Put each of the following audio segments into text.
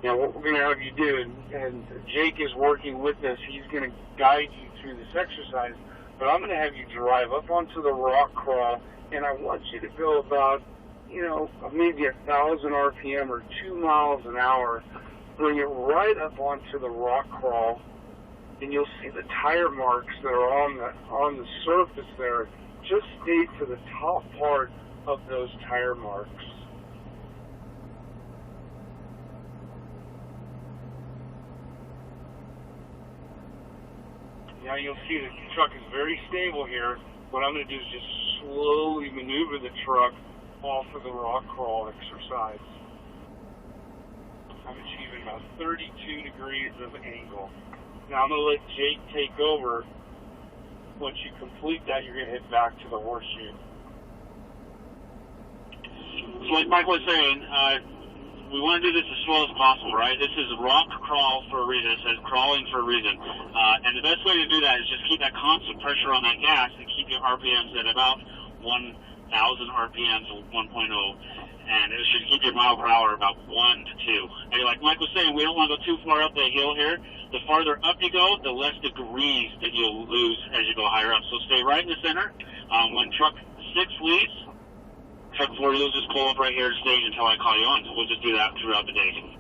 Now, what we're going to have you do, and Jake is working with us, he's going to guide you through this exercise, but I'm going to have you drive up onto the rock crawl, and I want you to go about, maybe 1,000 RPM or 2 miles an hour. Bring it right up onto the rock crawl, and you'll see the tire marks that are on the surface there. Just stay to the top part of those tire marks. Now you'll see the truck is very stable here. What I'm going to do is just slowly maneuver the truck off of the rock crawl exercise. I'm achieving about 32 degrees of angle. Now I'm going to let Jake take over. Once you complete that, you're going to head back to the horseshoe. So like Mike was saying, we want to do this as slow as possible, right? This is rock crawl for a reason. It says crawling for a reason. And the best way to do that is just keep that constant pressure on that gas and keep your RPMs at about 1,000 RPMs or 1.0. And it should keep your mile per hour about 1 to 2. And like Mike was saying, we don't want to go too far up the hill here. The farther up you go, the less degrees that you'll lose as you go higher up. So stay right in the center. When truck 6 leaves, truck 4 you'll just pull up right here to stage until I call you on. So we'll just do that throughout the day. To you.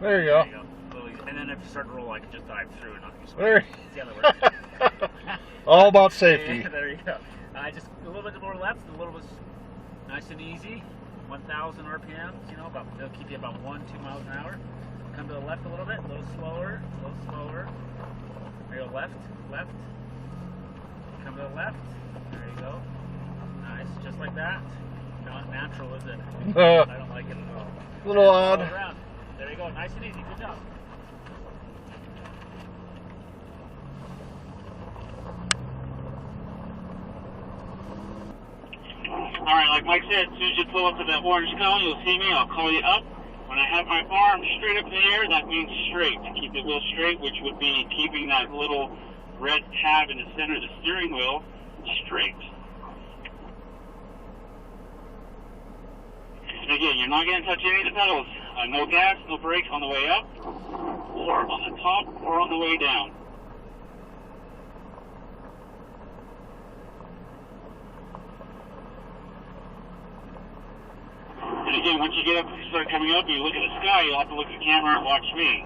There you go. And then if you start to roll, I can just dive through and not be There. It's the other way. All about safety. Yeah, there you go. Just a little bit more left, a little bit nice and easy. 1,000 RPMs, they'll keep you about 1-2 miles an hour. Come to the left a little bit, a little slower, a little slower. There you go, left. Come to the left. There you go. Nice, just like that. Not natural, is it? I don't like it at all. A little odd. Around. There you go, nice and easy, good job. Alright, like Mike said, as soon as you pull up to that orange cone, you'll see me, I'll call you up. When I have my arm straight up in the air, that means straight. Keep the wheel straight, which would be keeping that little red tab in the center of the steering wheel straight. And again, you're not going to touch any of the pedals. No gas, no brakes on the way up, or on the top, or on the way down. And again, once you get up, start coming up, and you look at the sky, you'll have to look at the camera and watch me.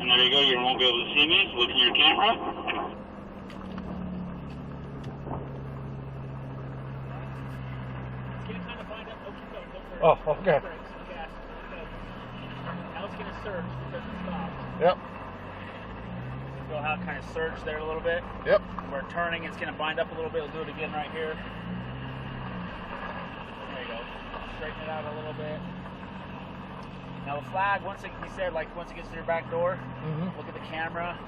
And there you go, you won't be able to see me, so look at your camera. Oh, okay. surge because it stopped. Yep. You'll have kind of surge there a little bit. Yep. We're turning, it's going to bind up a little bit. We'll do it again right here. There you go. Straighten it out a little bit. Now the flag, once it gets to your back door, look at the camera.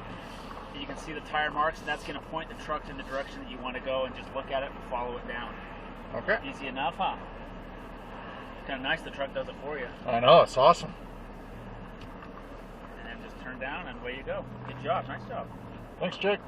You can see the tire marks, and that's going to point the truck in the direction that you want to go, and just look at it and follow it down. Okay. Easy enough, huh? Kind of nice the truck does it for you. I know, it's awesome. And then just turn down, and away you go. Good job. Nice job. Thanks, Jake.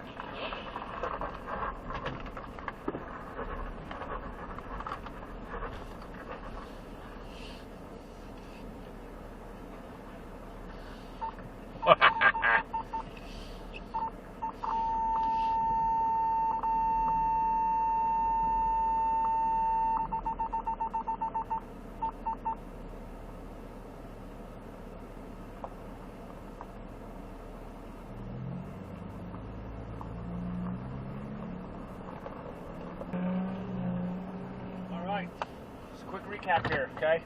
Just a quick recap here, okay?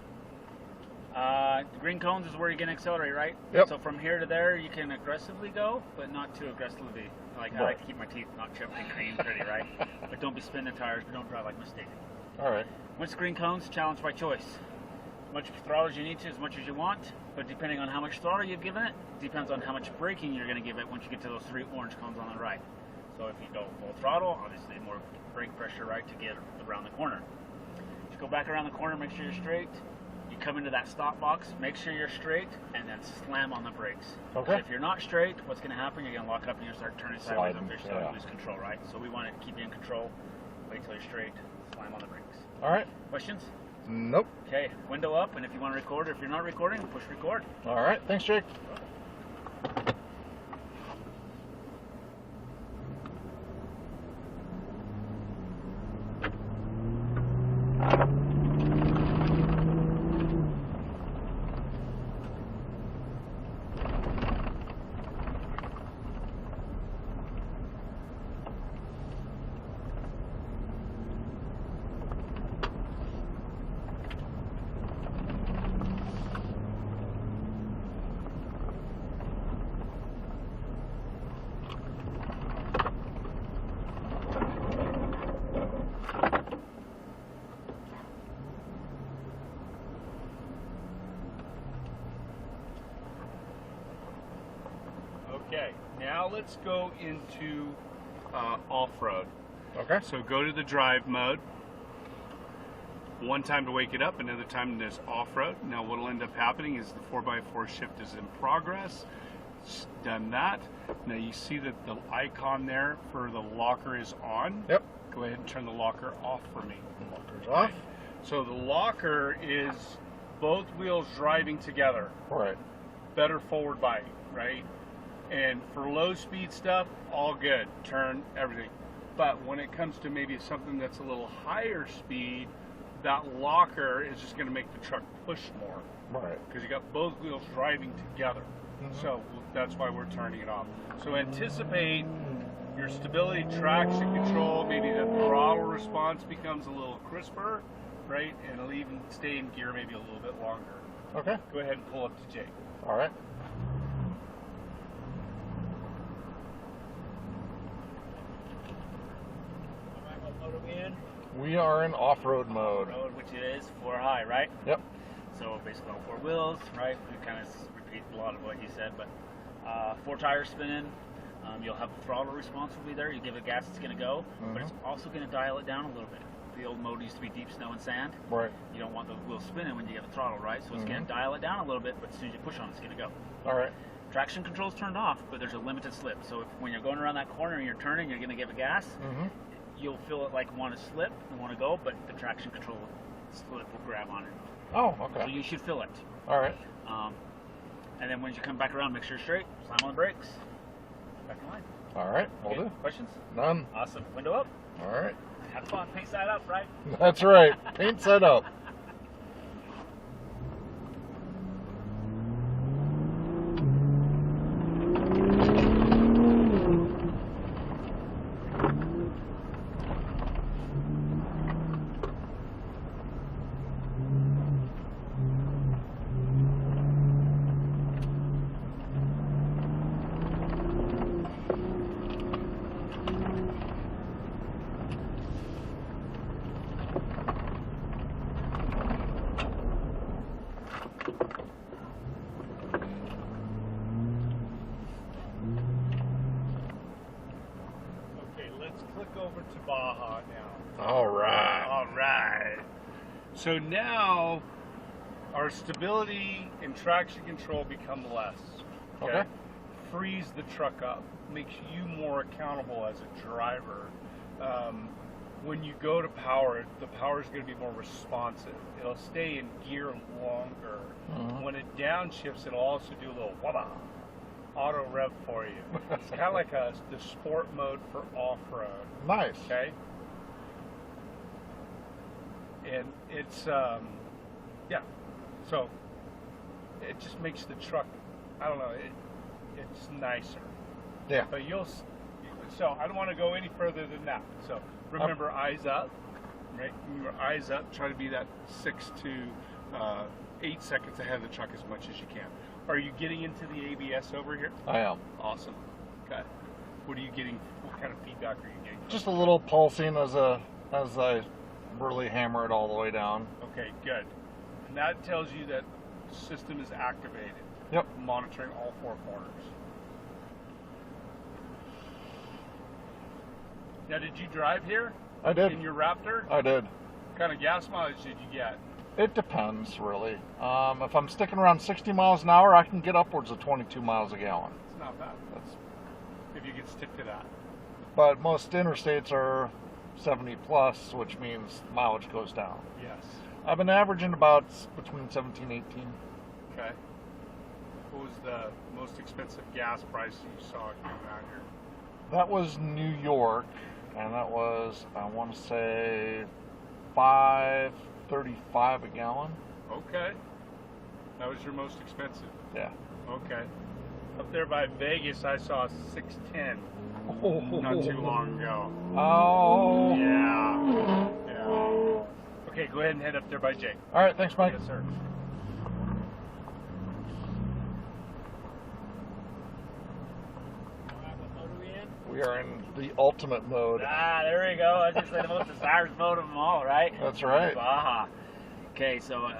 The green cones is where you're going to accelerate, right? Yep. So from here to there, you can aggressively go, but not too aggressively. I like to keep my teeth not chipped and clean, pretty, right? But don't be spinning tires, but don't drive like a mistake. All right. Once the green cones, challenge by choice. As much throttle as you need to, as much as you want, but depending on how much throttle you've given it, depends on how much braking you're going to give it once you get to those 3 orange cones on the right. So if you go full throttle, obviously more brake pressure, right, to get around the corner. If you go back around the corner, make sure you're straight. You come into that stop box, make sure you're straight, and then slam on the brakes. Okay. So if you're not straight, what's going to happen? You're going to lock it up and you're going to start turning sideways Sliding, up. You're starting yeah. to lose control, right? So we want to keep you in control. Wait till you're straight, slam on the brakes. All right. Questions? Nope. Okay, window up, and if you want to record, or if you're not recording, push record. All right. Thanks, Jake. Okay, now let's go into off-road. Okay. So go to the drive mode. One time to wake it up, another time there's off-road. Now what'll end up happening is the 4x4 shift is in progress. It's done that. Now you see that the icon there for the locker is on. Yep. Go ahead and turn the locker off for me. Locker's off. So the locker is both wheels driving together. Right. Better forward bite, right? And for low speed stuff, all good, turn everything. But when it comes to maybe something that's a little higher speed, that locker is just going to make the truck push more. Right. Because you got both wheels driving together. So that's why we're turning it off. So anticipate your stability, traction control, maybe the throttle response becomes a little crisper, right? And it'll even stay in gear maybe a little bit longer. Okay. Go ahead and pull up to Jake. All right. Alright, what mode are we in? We are in off-road mode. Road, which is 4 high, right? Yep. So basically on 4 wheels, right? We kind of repeat a lot of what he said, but 4 tires spinning. You'll have the throttle response will be there. You give it gas, it's going to go, but it's also going to dial it down a little bit. The old mode used to be deep snow and sand. Right. You don't want the wheels spinning when you get the throttle, right? So it's going to dial it down a little bit, but as soon as you push on it, it's going to go. All right. Traction control's turned off, but there's a limited slip. So when you're going around that corner and you're turning, you're going to give it gas. You'll feel it like want to slip and want to go, but the traction control slip will grab on it. Oh, So okay. you should feel it. All right. And then when you come back around, make sure you're straight, slam on the brakes. Back in line. All right. Will Okay, do. questions? None. Awesome. Window up. All right. Have fun. Paint side up, right? That's right. Paint set up. So now our stability and traction control become less. Okay. Frees the truck up, makes you more accountable as a driver. When you go to power, the power is going to be more responsive. It'll stay in gear longer. When it downshifts, it'll also do a little wada, auto rev for you. It's kind of like the sport mode for off-road. Nice. Okay. And it's yeah. So it just makes the truck, I don't know, it's nicer. Yeah. But so I don't want to go any further than that. So remember, eyes up, right? Remember, eyes up. Try to be that 6 to 8 seconds ahead of the truck as much as you can. Are you getting into the ABS over here? I am. Awesome. Okay. What are you getting? What kind of feedback are you getting? Just a little pulsing as I really hammer it all the way down. Okay, good. And that tells you that the system is activated. Yep. Monitoring all 4 corners. Now, did you drive here? I did. In your Raptor? I did. What kind of gas mileage did you get? It depends, really. If I'm sticking around 60 miles an hour, I can get upwards of 22 miles a gallon. It's not bad. That's if you can stick to that. But most interstates are 70 plus, which means mileage goes down. Yes. I've been averaging about between 17 and 18. Okay. What was the most expensive gas price you saw coming out here? That was New York, and that was, I want to say, $5.35 a gallon. Okay. That was your most expensive. Yeah. Okay. Up there by Vegas, I saw $6.10 not too long ago. Oh. Yeah. Yeah. Okay, go ahead and head up there by Jake. All right, thanks, Mike. Yes, sir. We are in the ultimate mode. Ah, there we go. I just said the most desired mode of them all, right? That's right. Aha. Okay, so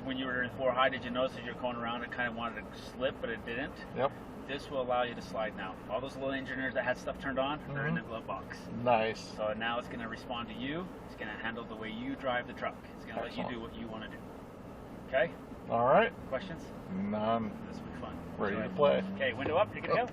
when you were in 4 high, did you notice as you're going around, it kind of wanted to slip, but it didn't? Yep. This will allow you to slide now. All those little engineers that had stuff turned on, they're in the glove box. Nice. So now it's going to respond to you. It's going to handle the way you drive the truck. It's going to let you do what you want to do. Okay? All right. Questions? None. This will be fun. Ready Enjoy to it. play. Okay, window up. Take it out.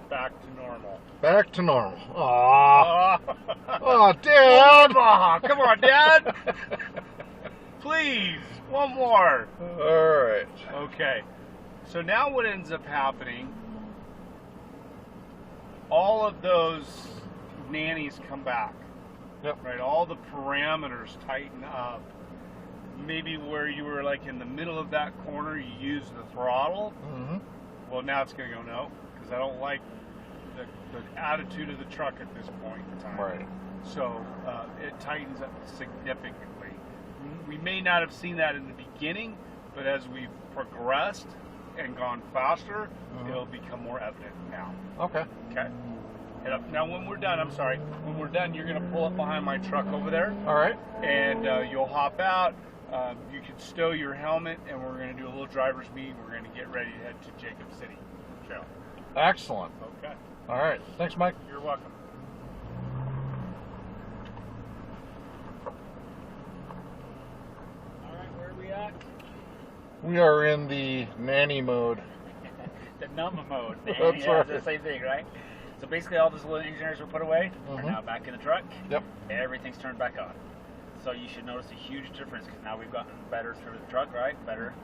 Back to normal. Back to normal. Aww. Oh, Dad. Come on, Dad. Please, one more. All right. Okay. So now what ends up happening, all of those nannies come back. Yep. Right? All the parameters tighten up. Maybe where you were like in the middle of that corner, you use the throttle. Mm-hmm. Well, now it's going to go no, because I don't like the attitude of the truck at this point in time. Right. So it tightens up significantly. We may not have seen that in the beginning, but as we've progressed and gone faster, it'll become more evident now. Okay. Okay. Head up. Now, when we're done, when we're done, you're going to pull up behind my truck over there. All right. And you'll hop out. You can stow your helmet, and we're going to do a little driver's meet. We're going to get ready to head to Jacob City Trail. Excellent. Okay. All right. Thanks, Mike. You're welcome. All right, where are we at? We are in the nanny mode. The numb mode. That's yeah, right. It's the same thing, right? So basically all those little engineers were put away are now back in the truck. Yep. Everything's turned back on. So you should notice a huge difference because now we've gotten better through the truck, right? Better,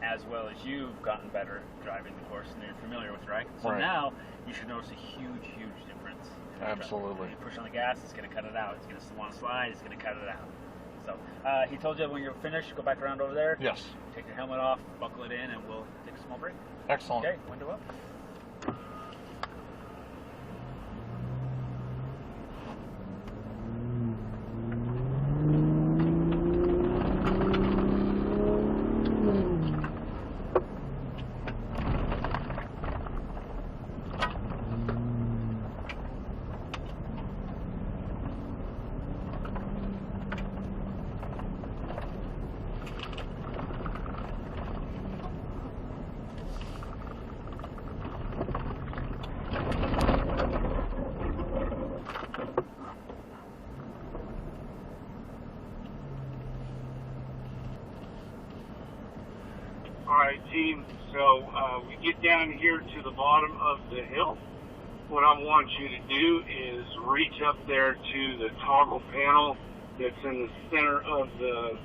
as well as you've gotten better driving the course and you're familiar with, right? So Right. now you should notice a huge, huge difference. in the truck. Absolutely. When you push on the gas, it's going to cut it out. It's going to want to slide, it's going to cut it out. So he told you when you're finished, go back around over there. Yes. Take your helmet off, buckle it in, and we'll take a small break. Excellent. Okay, window up. Alright team, so we get down here to the bottom of the hill. What I want you to do is reach up there to the toggle panel that's in the center of the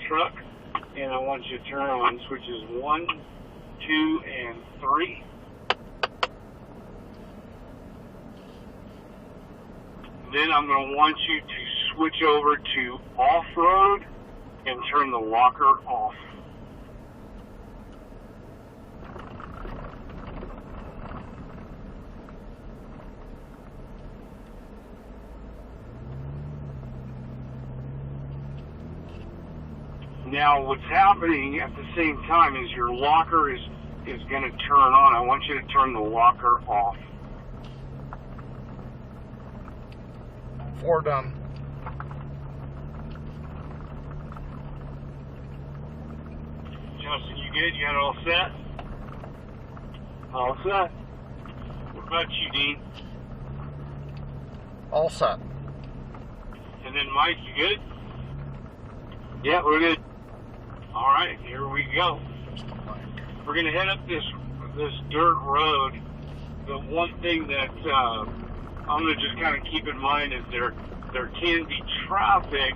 truck, and I want you to turn on switches 1, 2, and 3. Then I'm going to want you to switch over to off-road and turn the locker off. Now, what's happening at the same time is your locker is going to turn on. I want you to turn the locker off. 4 done. Justin, you good? You got it all set? All set. What about you, Dean? All set. And then Mike, you good? Yeah, we're good. All right, here we go. We're going to head up this dirt road. The one thing that I'm going to just kind of keep in mind is there can be traffic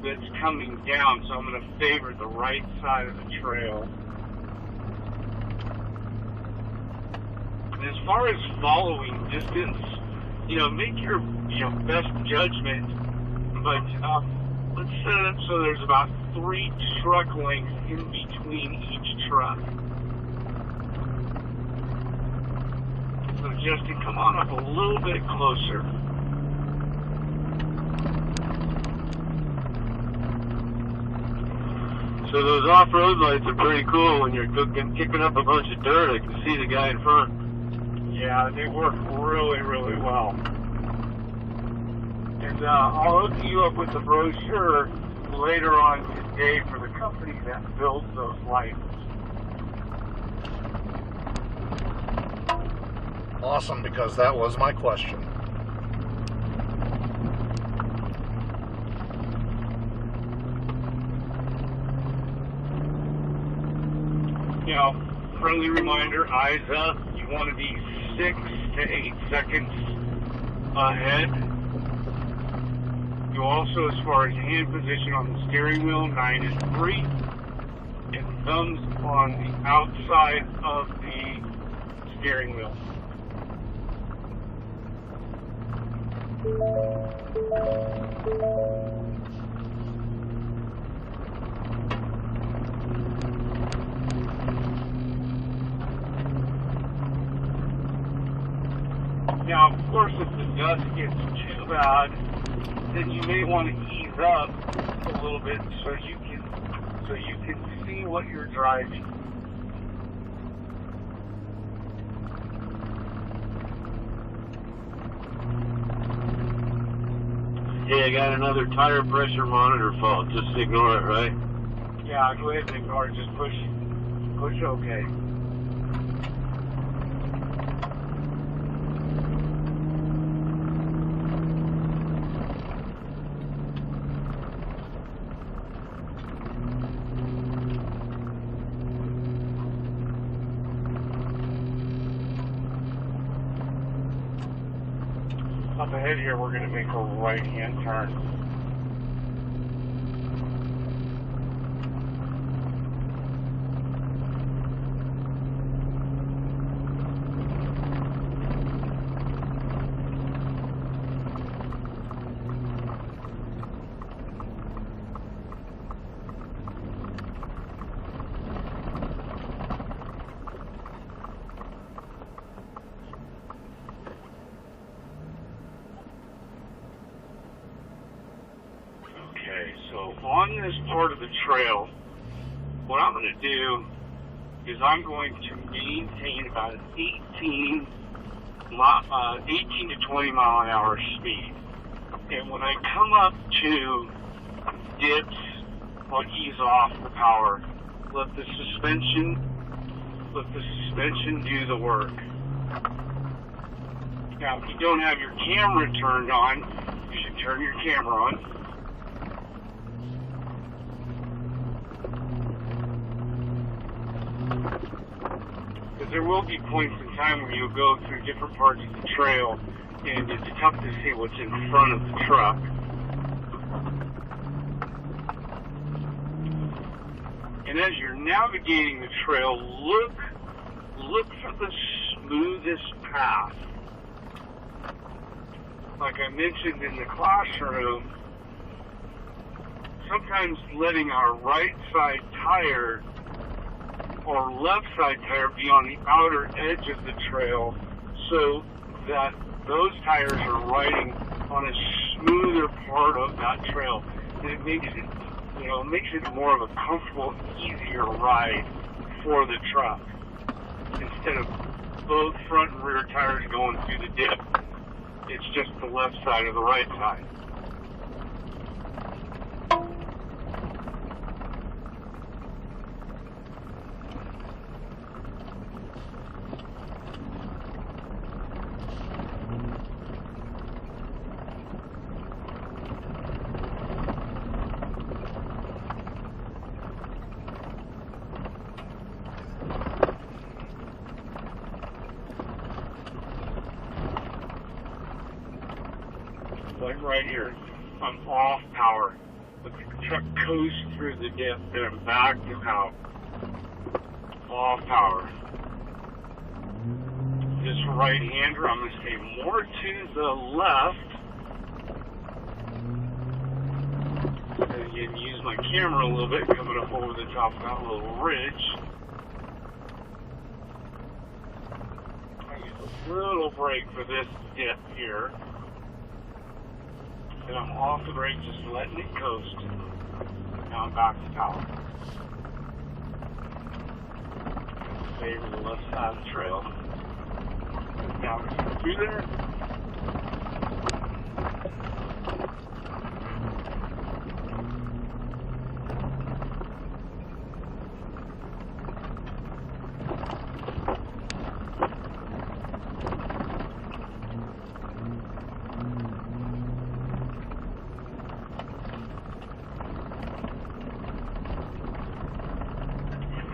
that's coming down, so I'm going to favor the right side of the trail. And as far as following distance, make your best judgment, but let's set it up so there's about 3 truck lengths in between each truck. So Justin, come on up a little bit closer. So those off-road lights are pretty cool when you're kicking up a bunch of dirt. I can see the guy in front. Yeah, they work really, really well. And I'll hook you up with the brochure later on today for the company that builds those lights. Awesome, because that was my question. Now, friendly reminder, eyes up. You want to be 6 to 8 seconds ahead. You also, as far as hand position on the steering wheel, 9 is 3. And thumbs on the outside of the steering wheel. Now, of course, if the dust gets too bad, then you may want to ease up a little bit so you can see what you're driving. Hey, I got another tire pressure monitor fault. Just ignore it, right? Yeah, go ahead and ignore it. Just push OK. Up ahead here, we're going to make a right-hand turn. on this part of the trail, what I'm going to do is I'm going to maintain about an 18 to 20 mile an hour speed. And when I come up to dips, I'll ease off the power. Let the suspension do the work. Now, if you don't have your camera turned on, you should turn your camera on. Because there will be points in time where you'll go through different parts of the trail, and it's tough to see what's in front of the truck. And as you're navigating the trail, look for the smoothest path. Like I mentioned in the classroom, sometimes letting our right side tire or left side tire be on the outer edge of the trail so that those tires are riding on a smoother part of that trail. And it makes it more of a comfortable, easier ride for the truck. Instead of both front and rear tires going through the dip, it's just the left side or the right side. Like right here, I'm off power, but the truck coasts through the dip, and I'm back to out. Off power. This right-hander, I'm going to stay more to the left. And again, use my camera a little bit, coming up over the top of that little ridge. I use a little brake for this dip here. And I'm off the brake, just letting it coast. Now I'm back to power. Favor the left side of the trail. Now through there.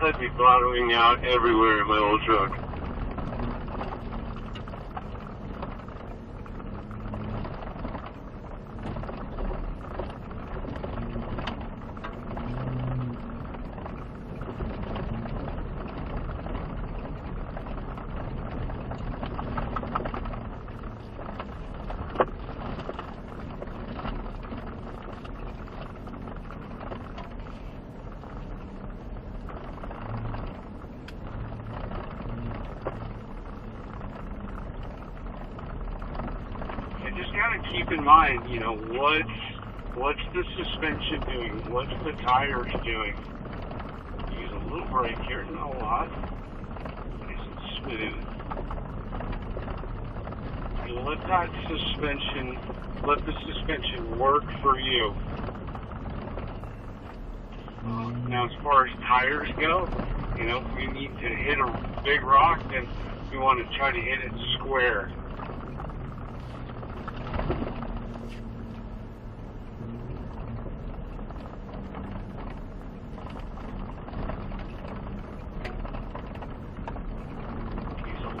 I'd be bottoming out everywhere in my old truck. Just gotta keep in mind, what's the suspension doing? What's the tires doing? Use a little brake here, not a lot. Nice and smooth. And let the suspension work for you. Now, as far as tires go, if we need to hit a big rock, then we want to try to hit it square.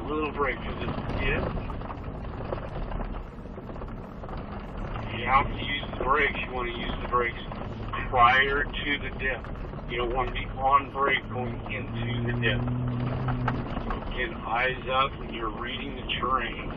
Little brake for this dip. If you have to use the brakes, you want to use the brakes prior to the dip. You don't want to be on brake going into the dip. So again, eyes up when you're reading the terrain.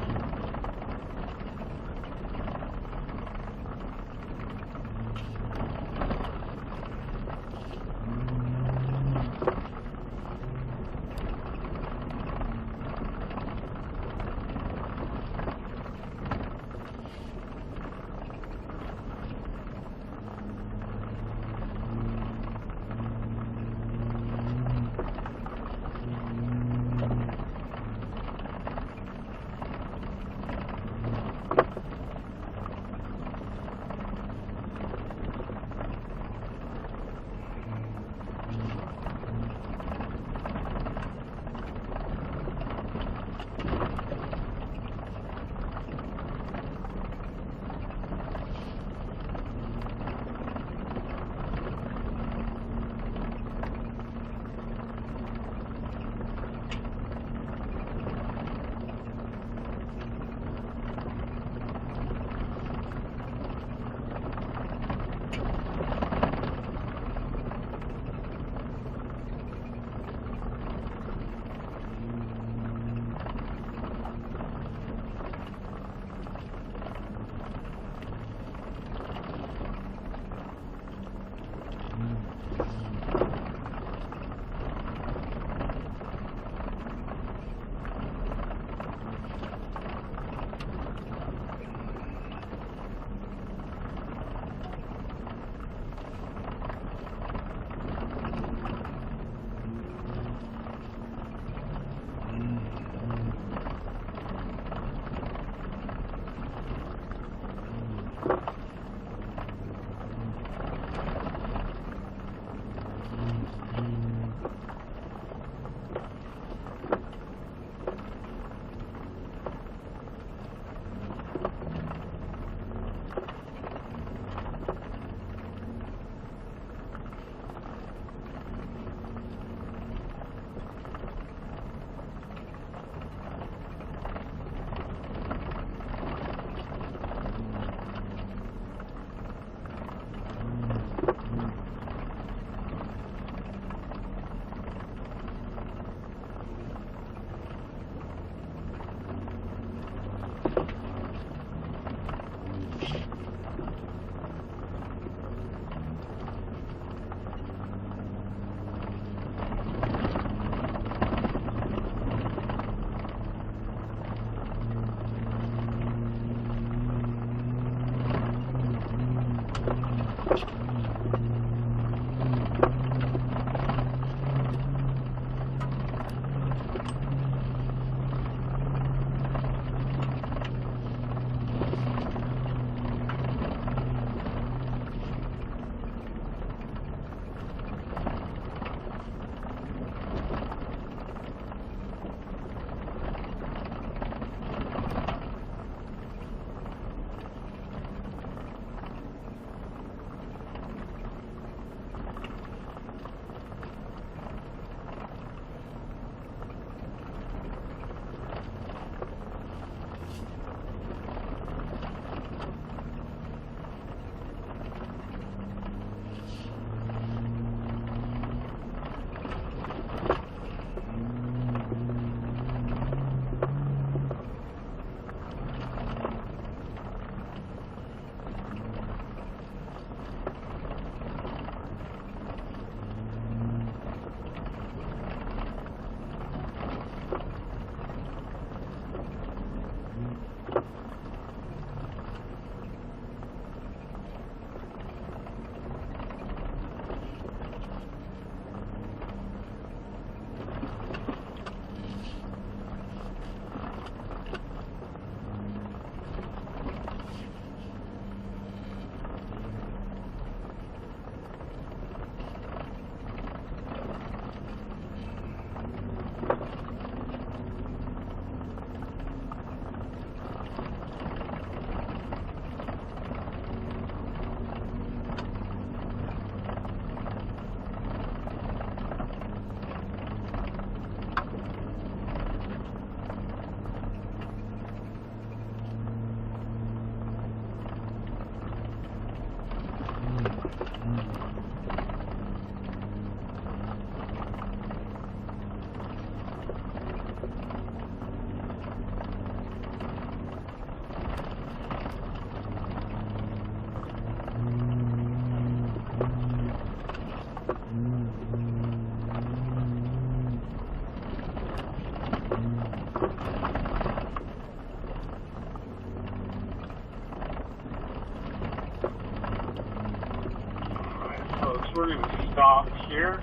we're going to stop here,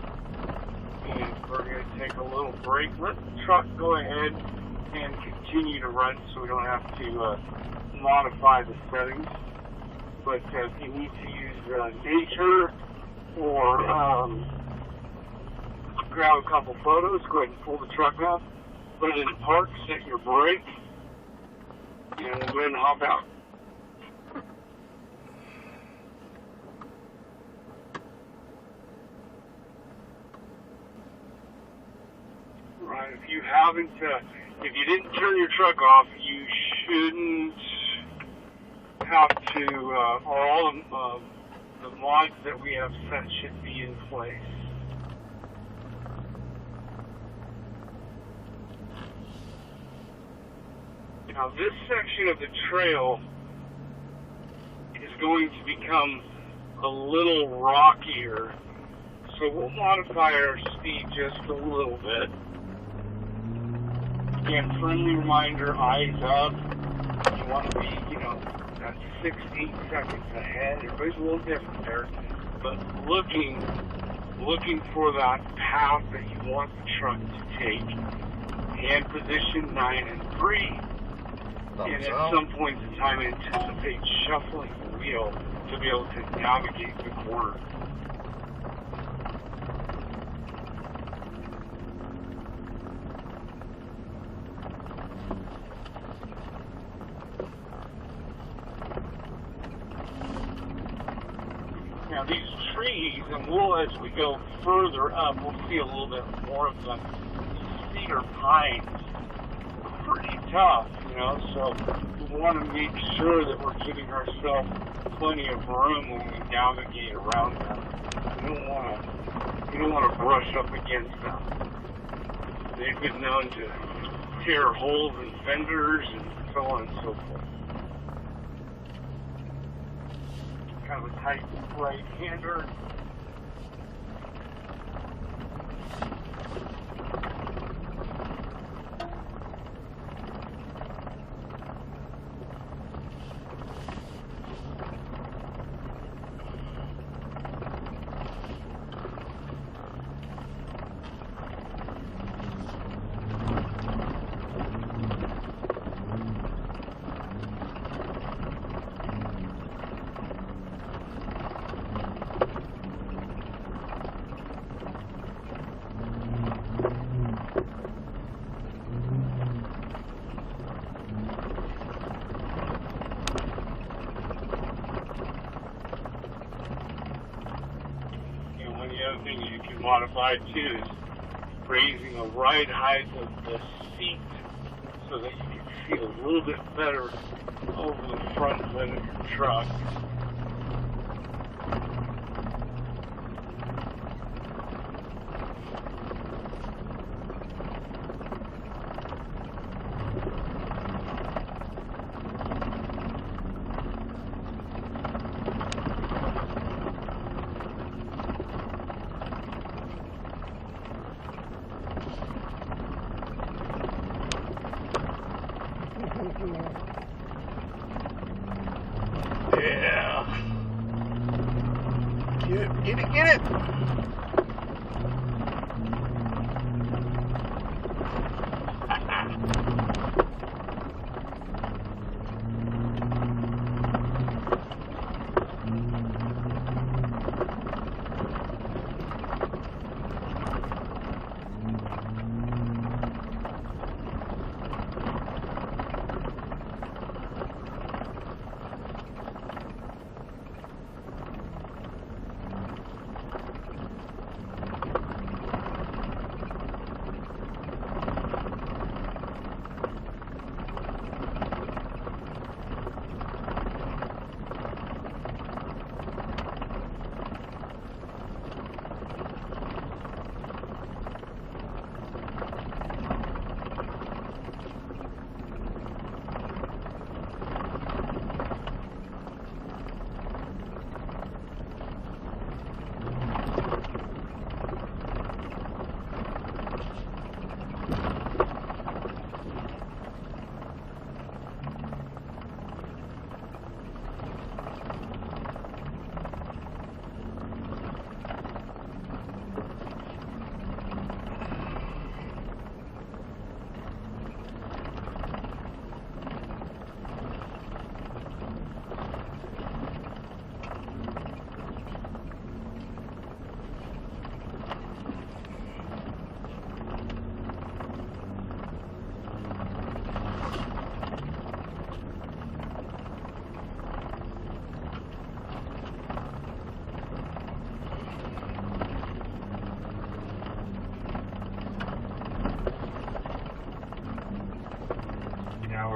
and we're going to take a little break. Let the truck go ahead and continue to run so we don't have to modify the settings. But if you need to use nature or grab a couple photos, go ahead and pull the truck up, put it in park, set your brake, and we'll go ahead and hop out. Right, if you haven't, if you didn't turn your truck off, you shouldn't have to, all of the mods that we have set should be in place. Now this section of the trail is going to become a little rockier, so we'll modify our speed just a little bit. Again, friendly reminder, eyes up. You want to be, 6-8 seconds ahead. Everybody's a little different there, but looking for that path that you want the truck to take. Hand position 9 and 3. And at some point in time, anticipate shuffling the wheel to be able to navigate the corner. Now these trees, and as we go further up, we'll see a little bit more of them. Cedar pines, pretty tough, so we want to make sure that we're giving ourselves plenty of room when we navigate around them. You don't want to brush up against them. They've been known to tear holes in fenders and so on and so forth. Kind of a tight right-hander. Thing you can modify too is raising the right height of the seat so that you can see a little bit better over the front end of your truck. Yeah. Get it.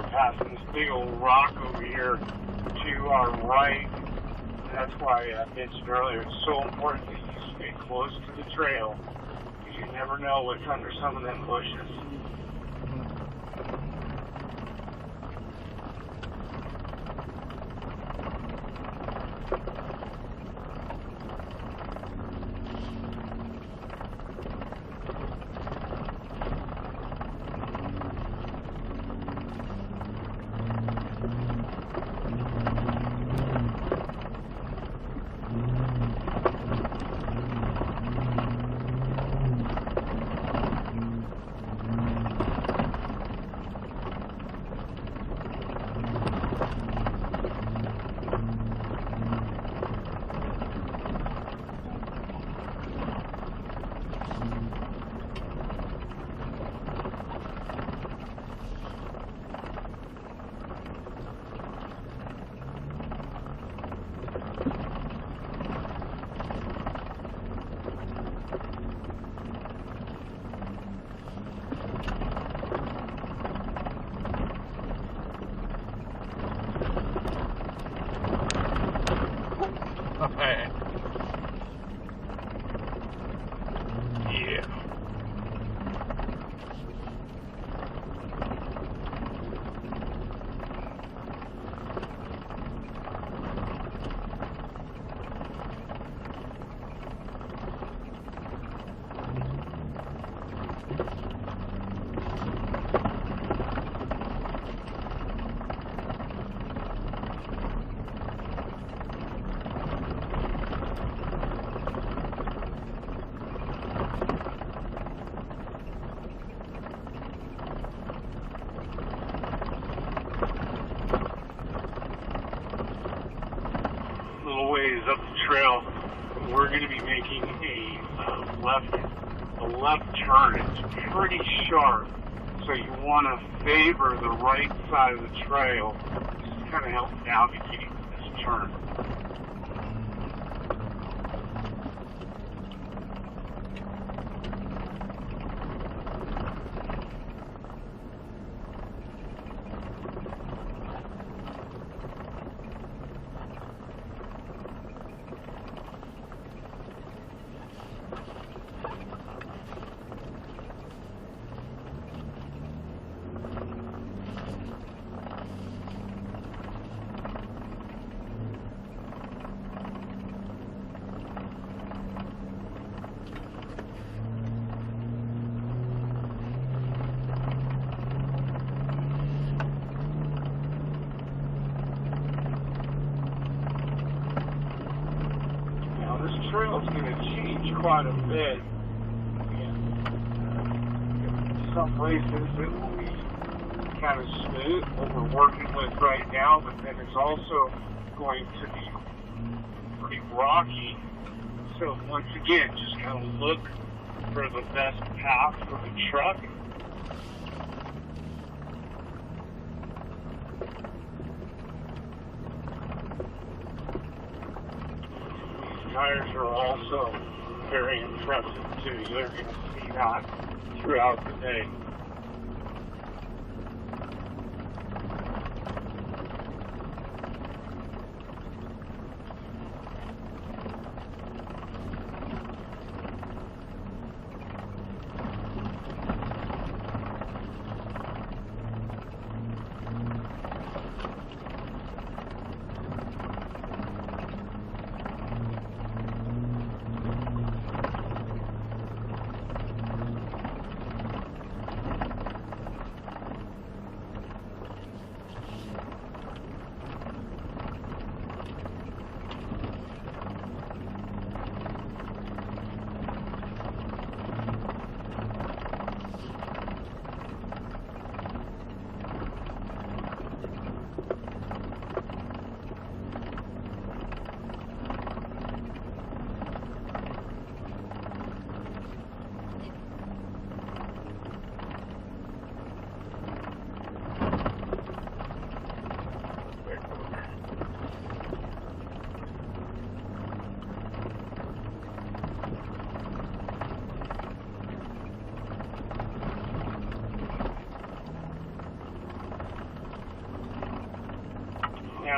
passing this big old rock over here to our right. That's why I mentioned earlier, it's so important that you stay close to the trail, because you never know what's under some of them bushes. Okay. Yeah. Little ways up the trail, we're going to be making a left turn. It's pretty sharp, so you want to favor the right side of the trail. Just kind of help navigate this turn. This trail's going to change quite a bit. In some places it will be kind of smooth, what we're working with right now, but then it's also going to be pretty rocky. So once again, just kind of look for the best path for the truck. Tires are also very impressive too. You're going to see that throughout the day.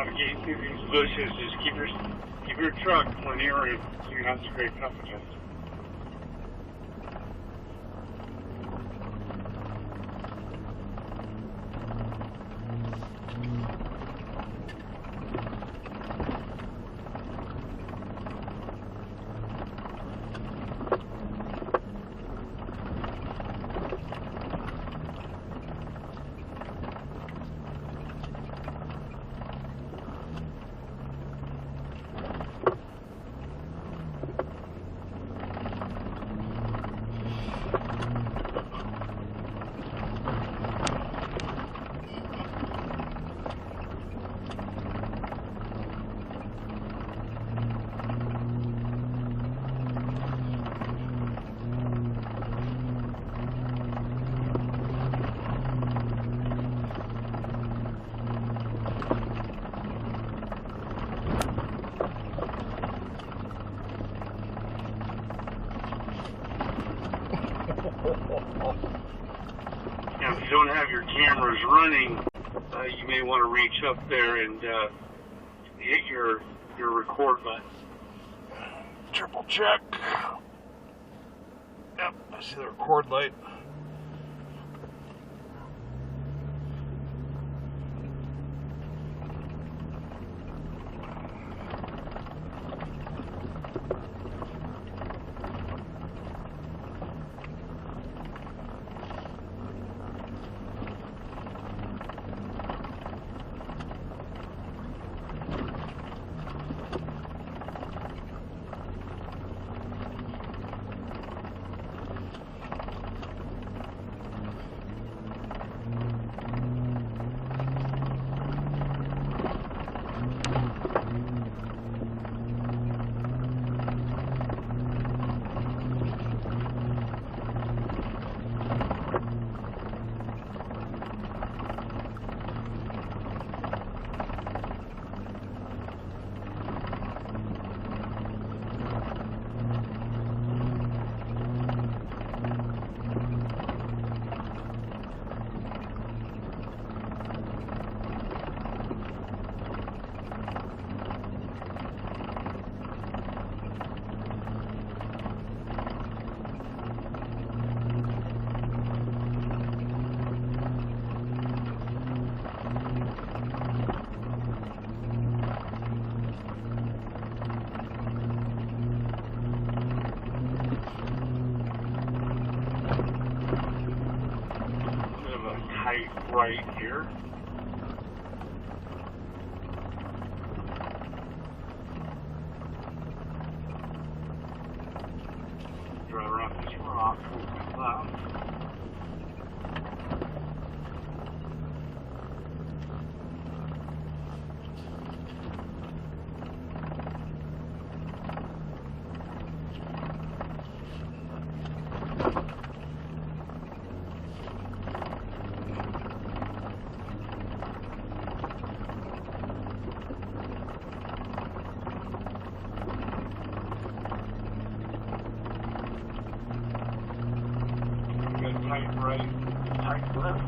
navigate through these bushes. Just keep your truck plenty of room so you're not scraping up against it. Now, if you don't have your cameras running, you may want to reach up there and hit your record button. Triple check. Yep, I see the record light. Right here. Drive around this rock with my cloud. Tight right, tight left.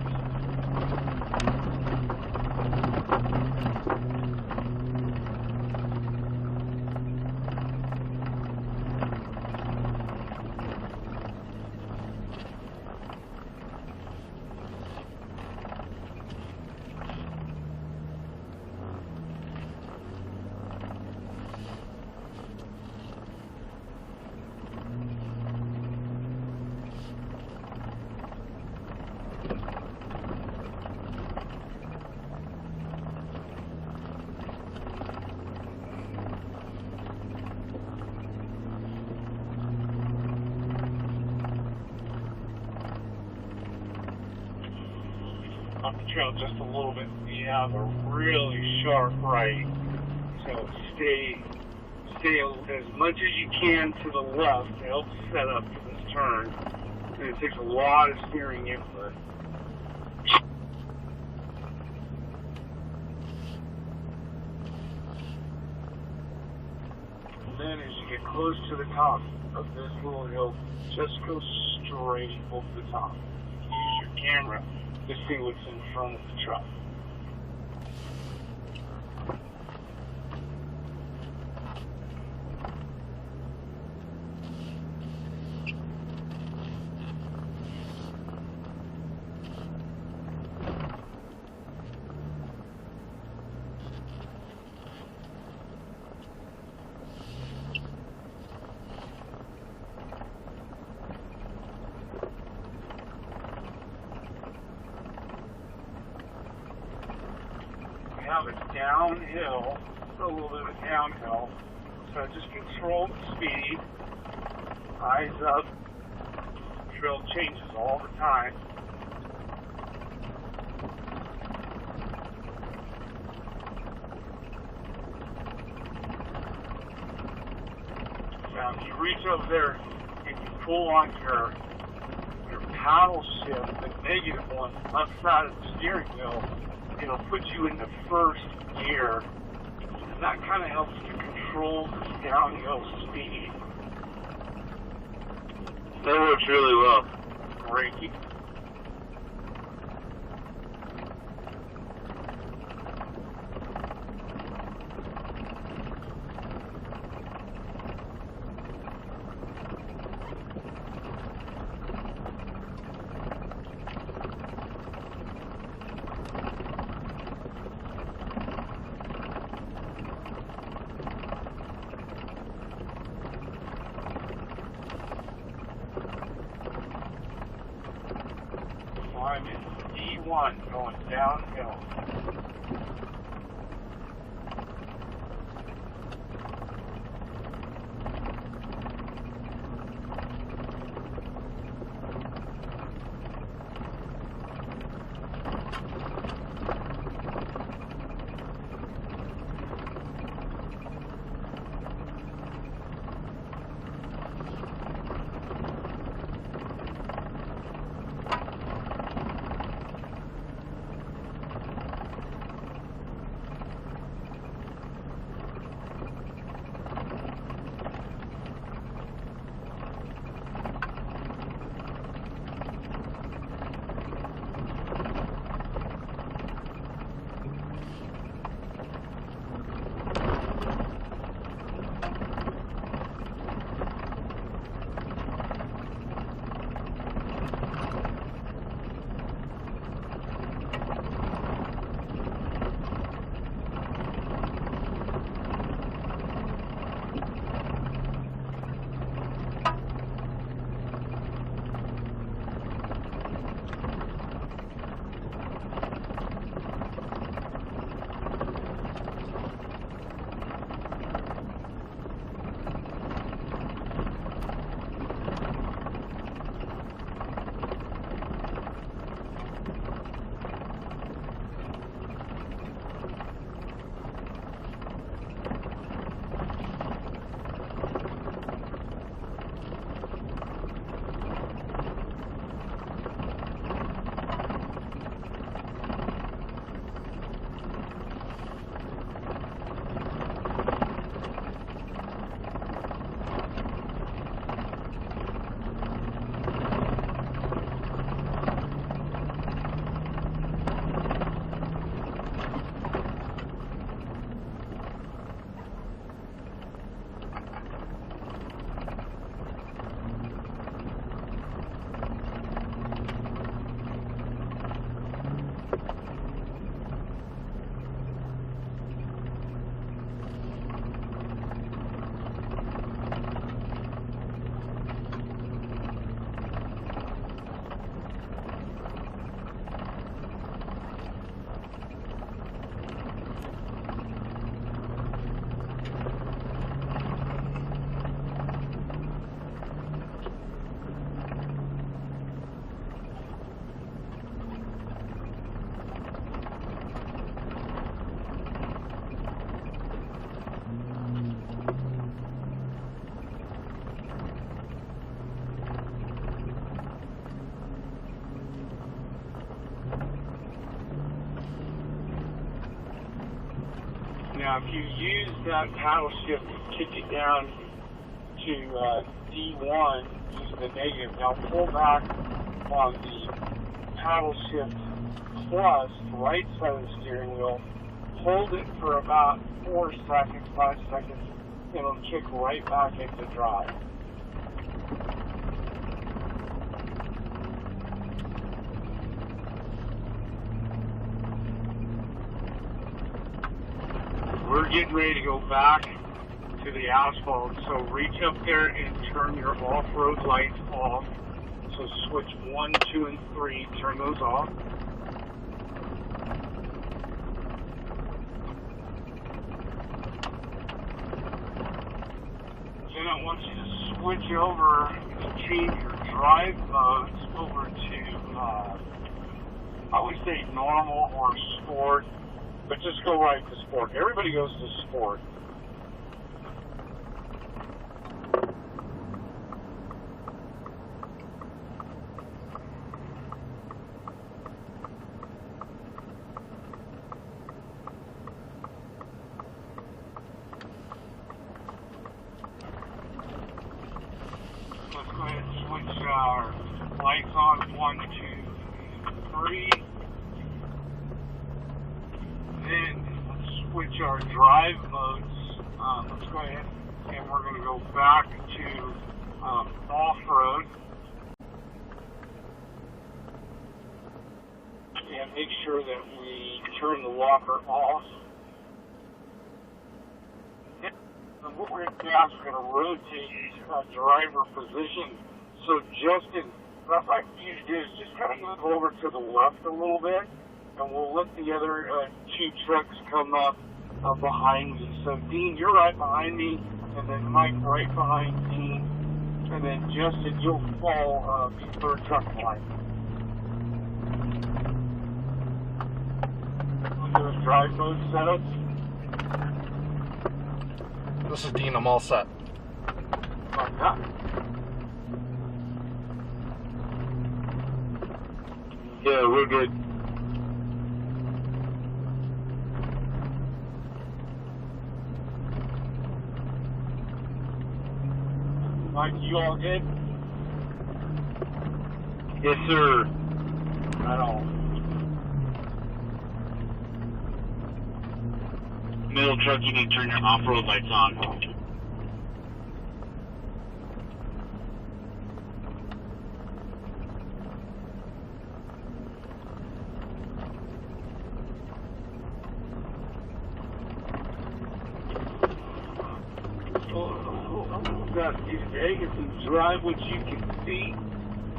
Off the trail just a little bit, you have a really sharp right, so stay as much as you can to the left to help set up for this turn, and it takes a lot of steering input. And then as you get close to the top of this little hill, just go straight over the top. Use your camera to see what's in front of the truck. have it downhill, a little bit of downhill. So just control the speed, eyes up, trail changes all the time. Now if you reach over there and you pull on your paddle shift, the negative one, left side of the steering wheel, it'll put you in the first gear. And that kind of helps you control the downhill speed. That works really well. Great. I'm in D1 going downhill. Now, if you use that paddle shift to kick it down to D1, using the negative, now pull back on the paddle shift plus, right side of the steering wheel, hold it for about 4 seconds, 5 seconds, and it'll kick right back into drive. We're getting ready to go back to the asphalt, so reach up there and turn your off-road lights off. So switch 1, 2, and 3, turn those off. I want you to switch over to change your drive modes over to, I would say normal or sport, but just go right to sport. Everybody goes to sport. Let's go ahead and switch our lights on, 1, 2, 3. Then let's switch our drive modes. Let's go ahead and we're going to go back to off-road. And make sure that we turn the walker off. And what we're going to do is we're going to rotate driver position. So Justin, what I'd like you to do is just kind of move over to the left a little bit, and we'll let the other 2 trucks come up behind me. So Dean, you're right behind me, and then Mike right behind Dean, and then Justin, you'll fall the third truck line. Those drive mode setups. This is Dean, I'm all set. Yeah, we're good. Mike, you all good? Yes, sir. Right on. Middle truck, you need to turn your off-road lights on. Vegas and drive what you can see.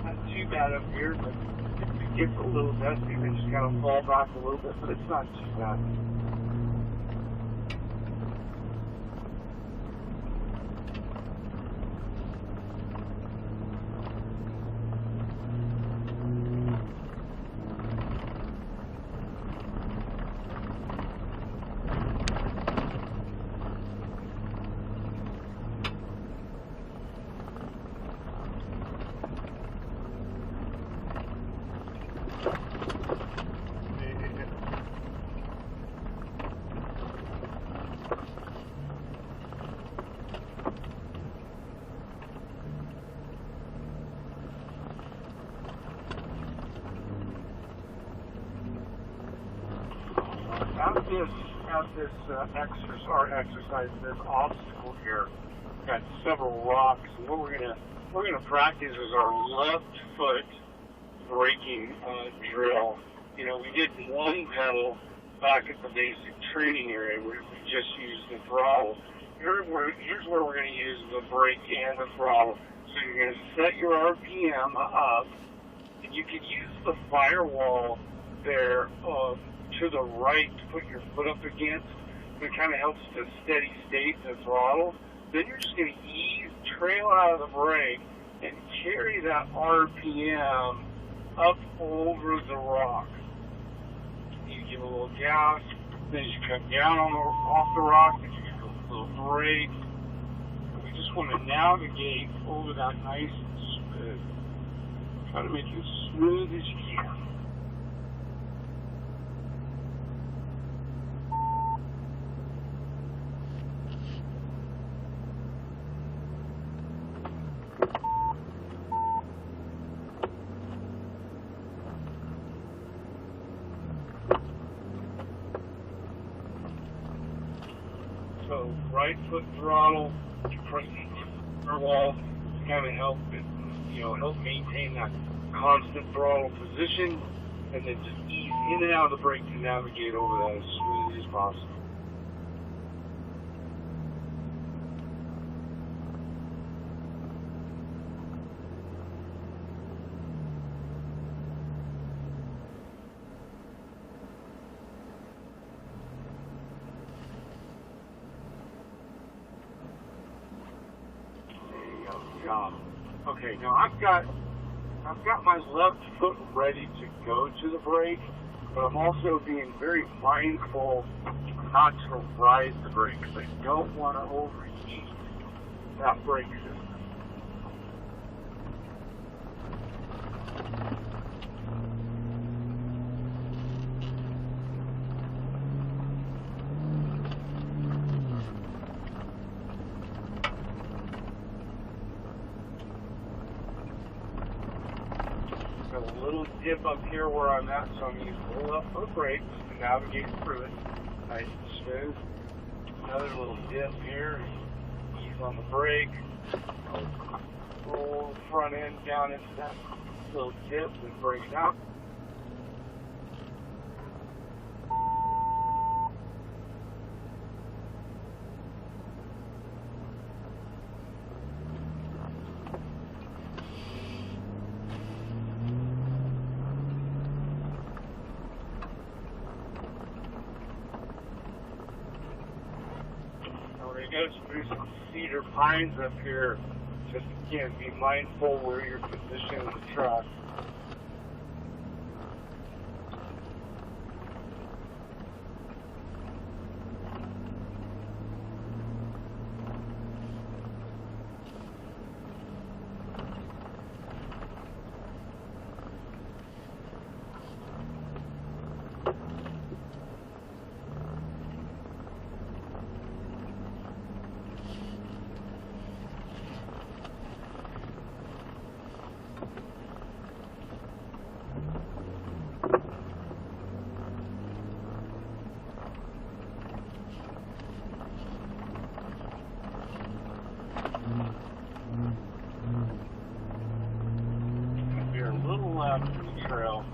Not too bad up here, but it gets a little dusty. They just kind of fall back a little bit, but it's not too bad. At this exercise, this obstacle here, got several rocks. And what we're gonna practice is our left foot braking drill. You know, we did one pedal back at the basic training area where we just used the throttle. Here's where we're gonna use the brake and the throttle. So you're gonna set your RPM up, and you can use the firewall there to the right to put your foot up against. It kind of helps to steady state the throttle. Then you're just going to trail out of the brake and carry that RPM up over the rock. You give a little gas, then you come down off the rock, then you give a little brake. We just want to navigate over that nice and smooth. Try to make it as smooth as you can. So right foot throttle, pressing the wall to kind of help it, help maintain that constant throttle position, and then just ease in and out of the brake to navigate over that as smooth as possible. Okay, now I've got my left foot ready to go to the brake, but I'm also being very mindful not to ride the brake because I don't want to overheat that brake system. A little dip up here where I'm at, so I'm using a little left foot brakes to navigate through it. Nice and smooth. Another little dip here. Ease on the brake. I'll roll the front end down into that little dip and brake it out. There's some cedar pines up here. Just again, be mindful where you're positioning the truck. You're a little left of the trail.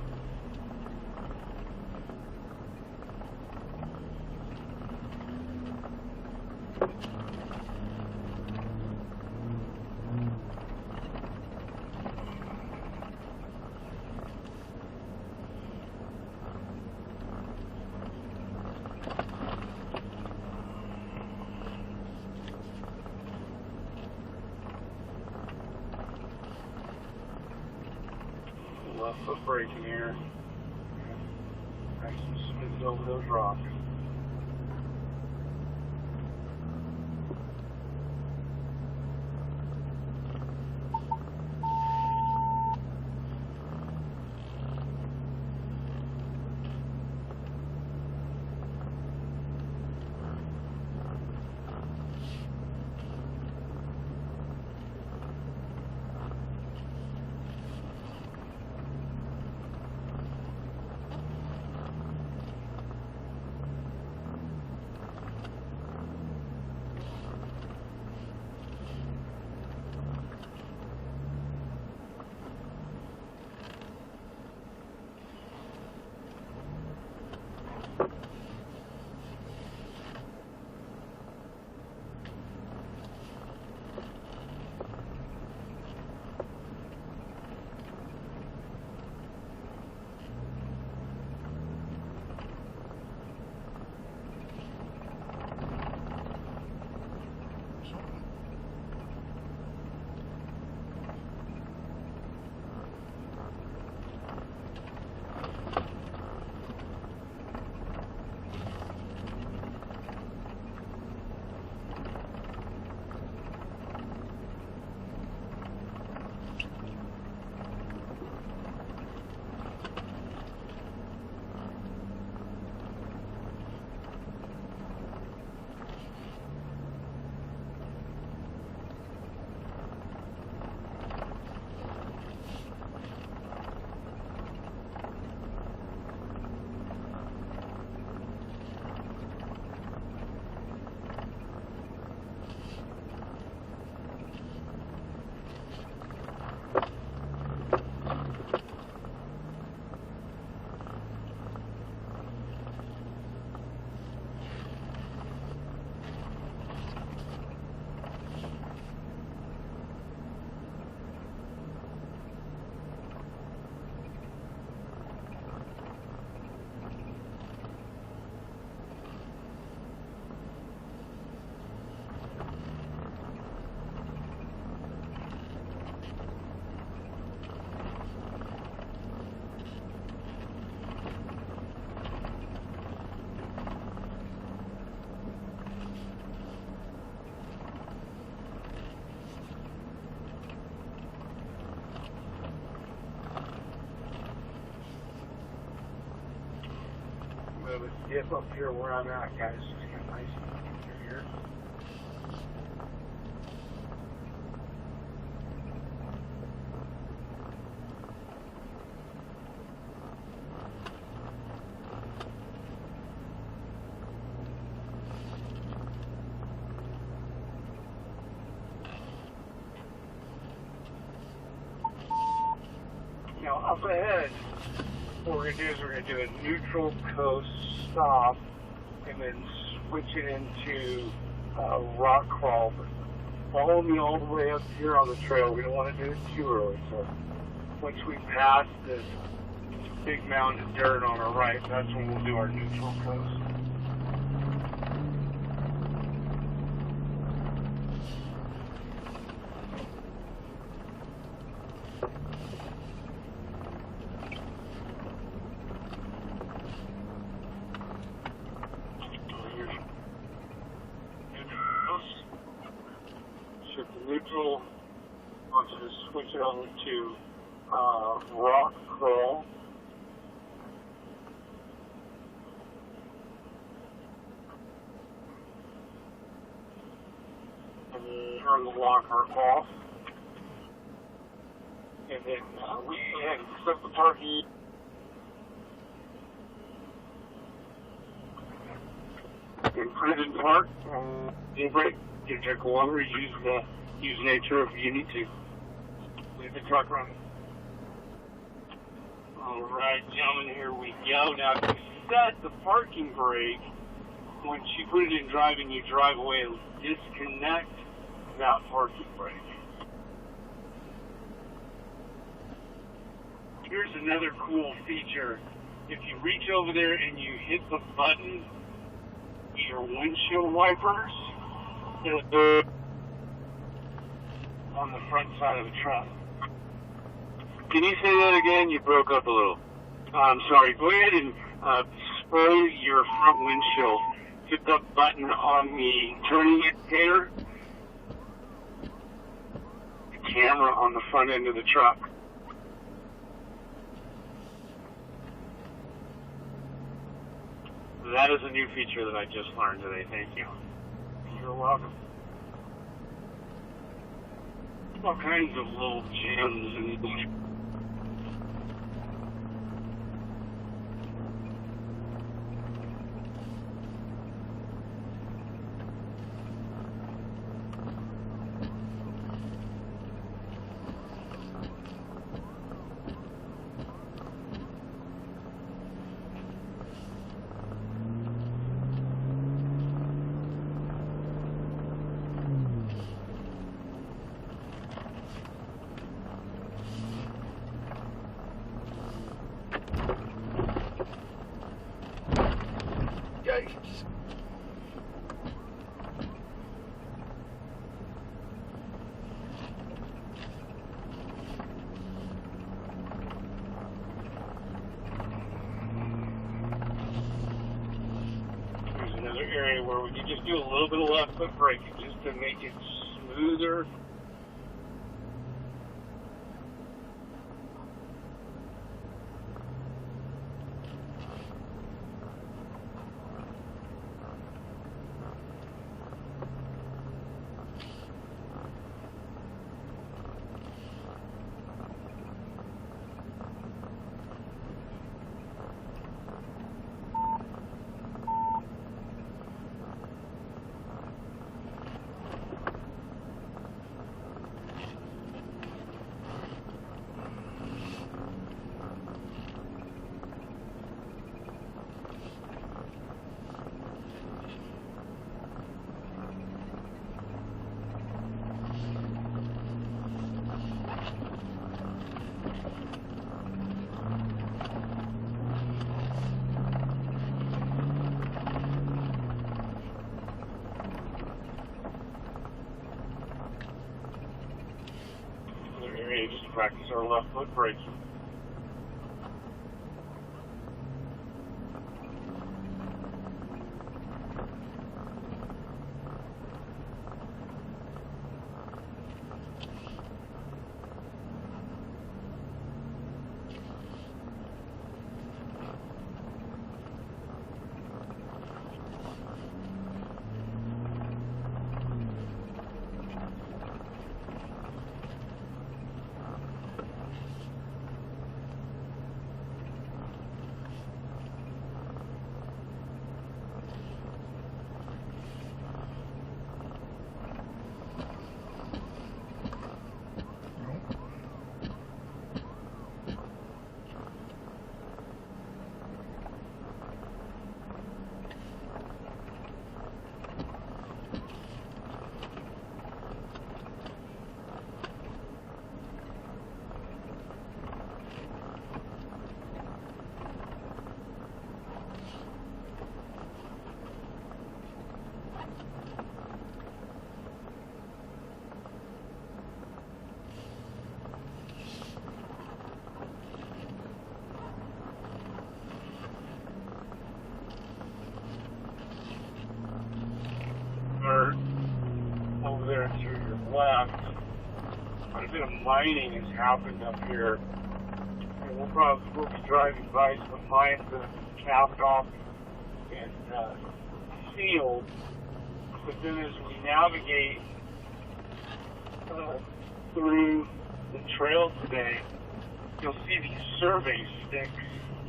Left foot braking here. Nice and smooth over those rocks. of a dip up here where I'm at, guys. It's kind of nice through here. Now up ahead, what we're going to do is we're going to do a neutral coast stop and then switch it into rock crawl. But follow me all the way up here on the trail. We don't want to do it too early. So once we pass this big mound of dirt on our right, that's when we'll do our neutral coast. Neutral, I'll just switch it over to rock crawl. And then turn the locker off. And then we had set the parking. And put it in park. Brake. Get your kilometer. Use nature if you need to. Leave the truck running. All right, gentlemen, here we go. Now, if you set the parking brake, once you put it in driving, you drive away and disconnect that parking brake. Here's another cool feature. If you reach over there and you hit the button, your windshield wipers, it'll on the front side of the truck. Can you say that again? You broke up a little. I'm sorry. Go ahead and spray your front windshield. Hit the button on the turning indicator. The camera on the front end of the truck. That is a new feature that I just learned today. Thank you. You're welcome. All kinds of little gems and area where we can just do a little bit of left foot braking just to make it smoother. Just to practice our left foot braking. bit of mining has happened up here. And we'll be driving by some mines that have been capped off and sealed. But then as we navigate through the trail today, you'll see these survey sticks,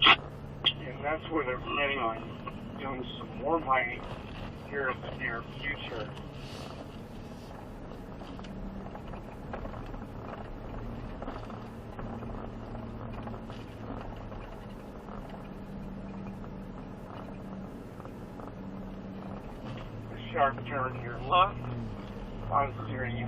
and that's where they're planning on doing some more mining here in the near future. A sharp turn here left on steering you.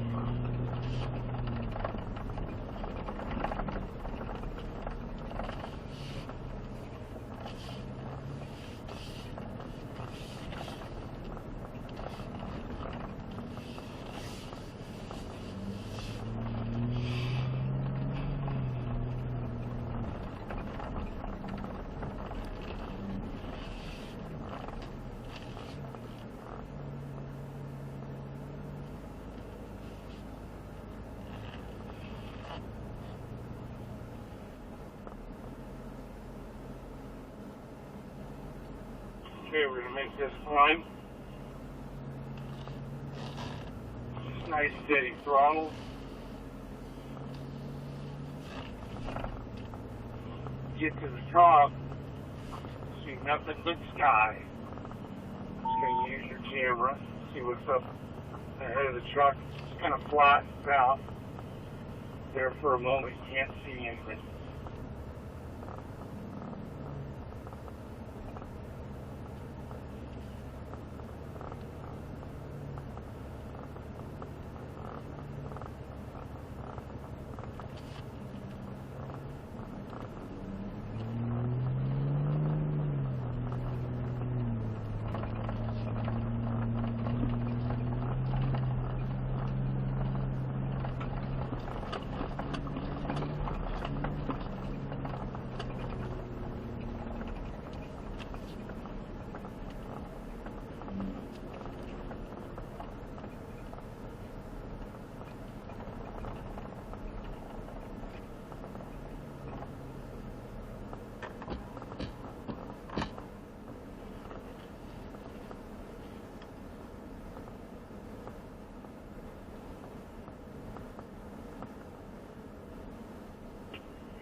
Okay, we're going to make this climb. Just nice steady throttle. Get to the top, see nothing but sky. Just going to use your camera, see what's up ahead of the truck. It's kind of flat out there for a moment. You can't see anything.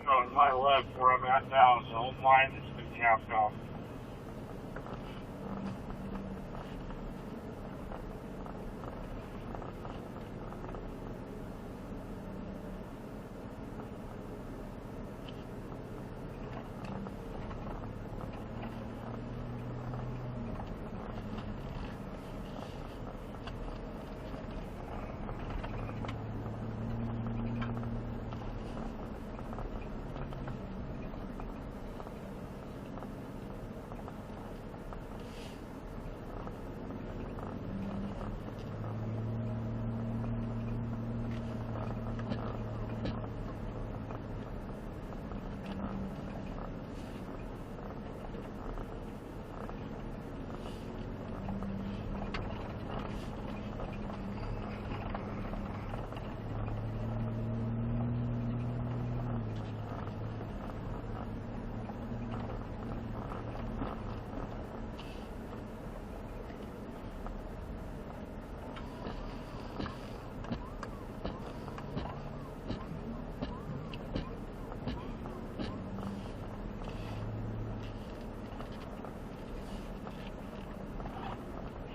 On my left, where I'm at now, is an old mine that's been capped off.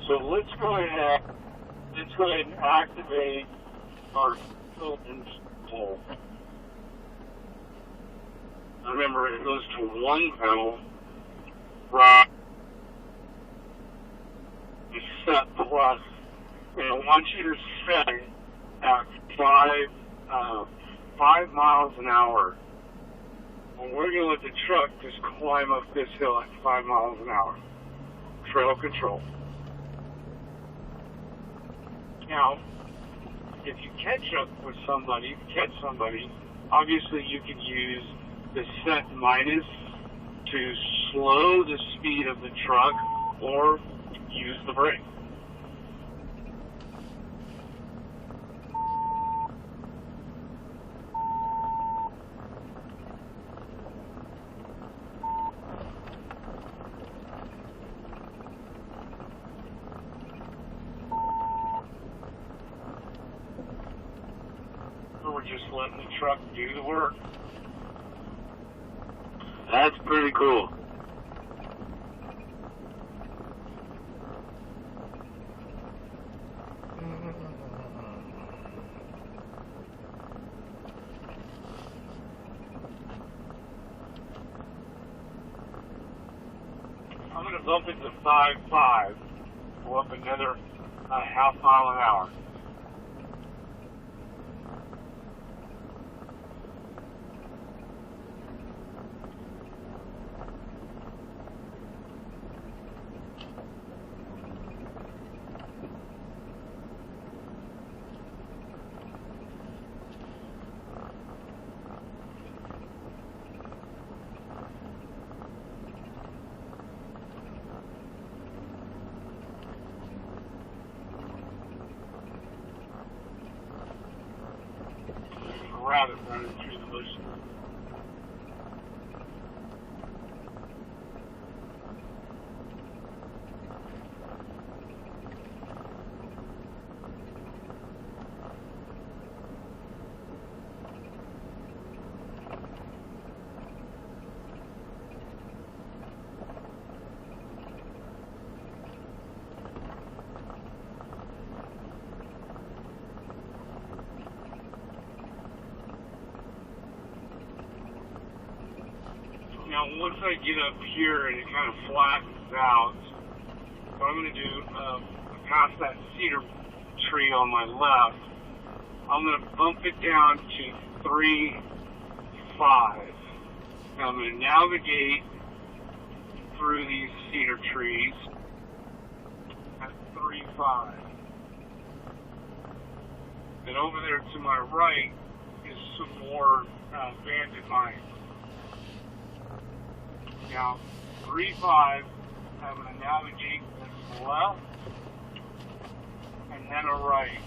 So let's go ahead and activate our filter pole. Remember, it goes to one pedal, right? You set plus, and I want you to set it at 5 miles an hour. And we're going to let the truck just climb up this hill at 5 miles an hour. Trail control. Now, if you catch up with somebody, obviously you can use the set minus to slow the speed of the truck or use the brake. just letting the truck do the work. That's pretty cool. I'm going to bump it to 5.5. Go up another half mile an hour. Rabbit running through the bushes. Now, once I get up here and it kind of flattens out, what I'm going to do, past that cedar tree on my left, I'm going to bump it down to 3.5. Now, I'm going to navigate through these cedar trees at 3.5. And over there to my right is some more bandit mines. Now, 3.5, I'm going to navigate this left and then a right.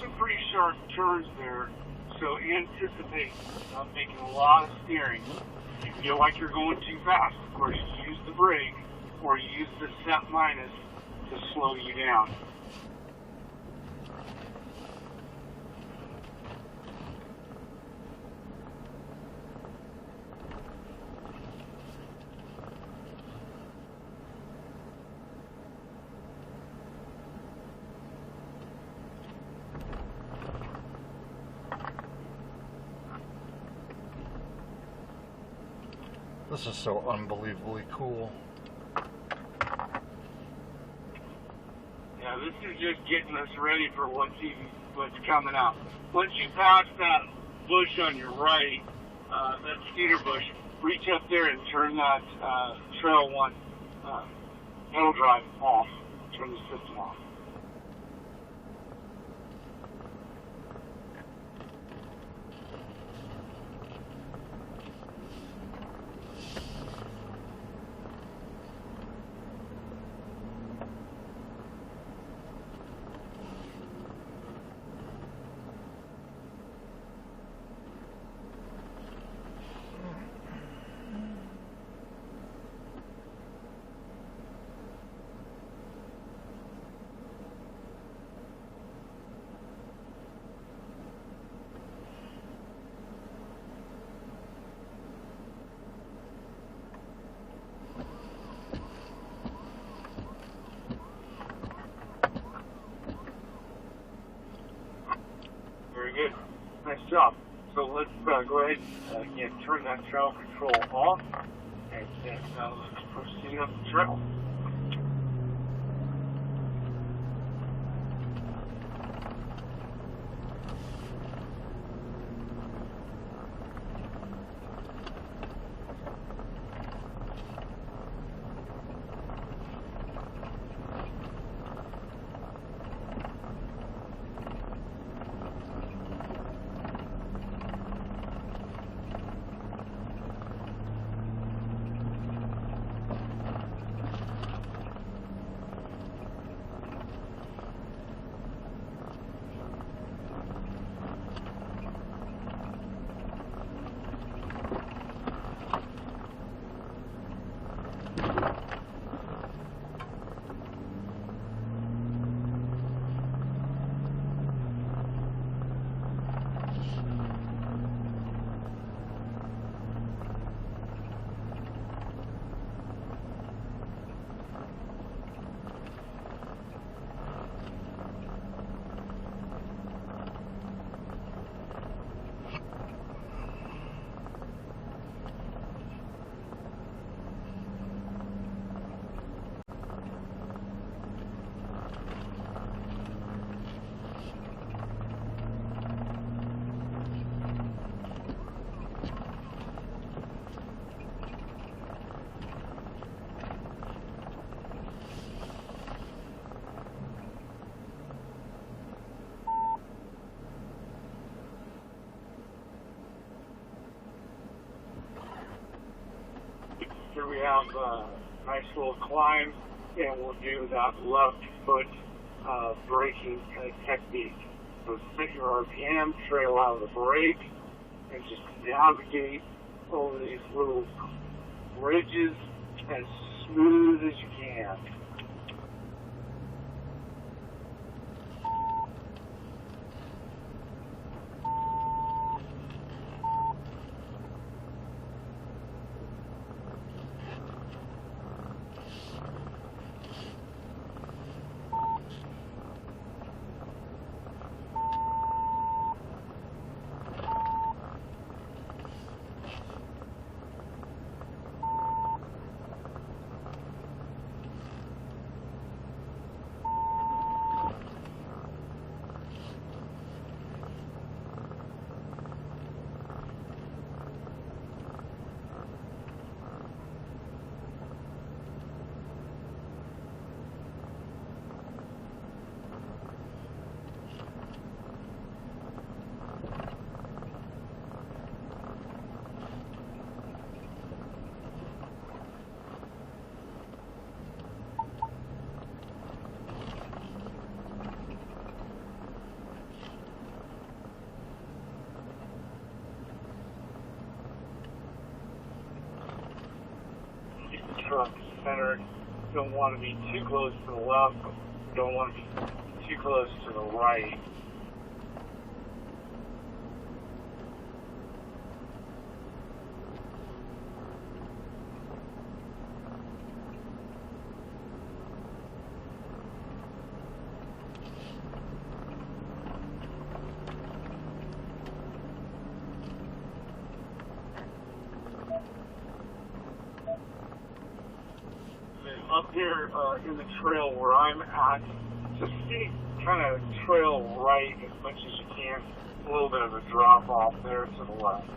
Some pretty sharp turns there. So anticipate making a lot of steering. If you feel like you're going too fast, of course, you use the brake or you use the set minus to slow you down. This is so unbelievably cool. Yeah, this is just getting us ready for what's coming up. Once you pass that bush on your right, that cedar bush, reach up there and turn that Trail 1 pedal drive off. Turn the system off. Very good. Nice job. So let's go ahead and again turn that trail control off, and then let's proceed up the trail. after we have a nice little climb, and we'll do that left foot braking technique. So 6 RPM, trail out of the brake, and just navigate over these little ridges as smooth as you can. Truck centered. Don't want to be too close to the left. Don't want to be too close to the right. Up here in the trail where I'm at, just see, kind of trail right as much as you can. A little bit of a drop off there to the left.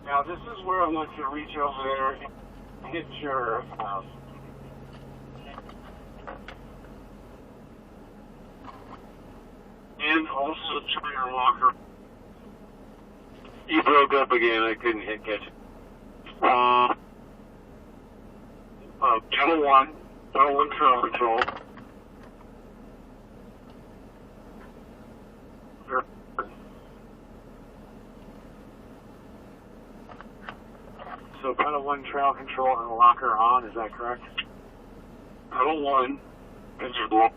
Now this is where I'm going to reach over there and hit your and also turn your locker. You broke up again. I couldn't catch it. Pedal one trail control. So pedal one trail control and locker on, is that correct? Pedal one, and your block.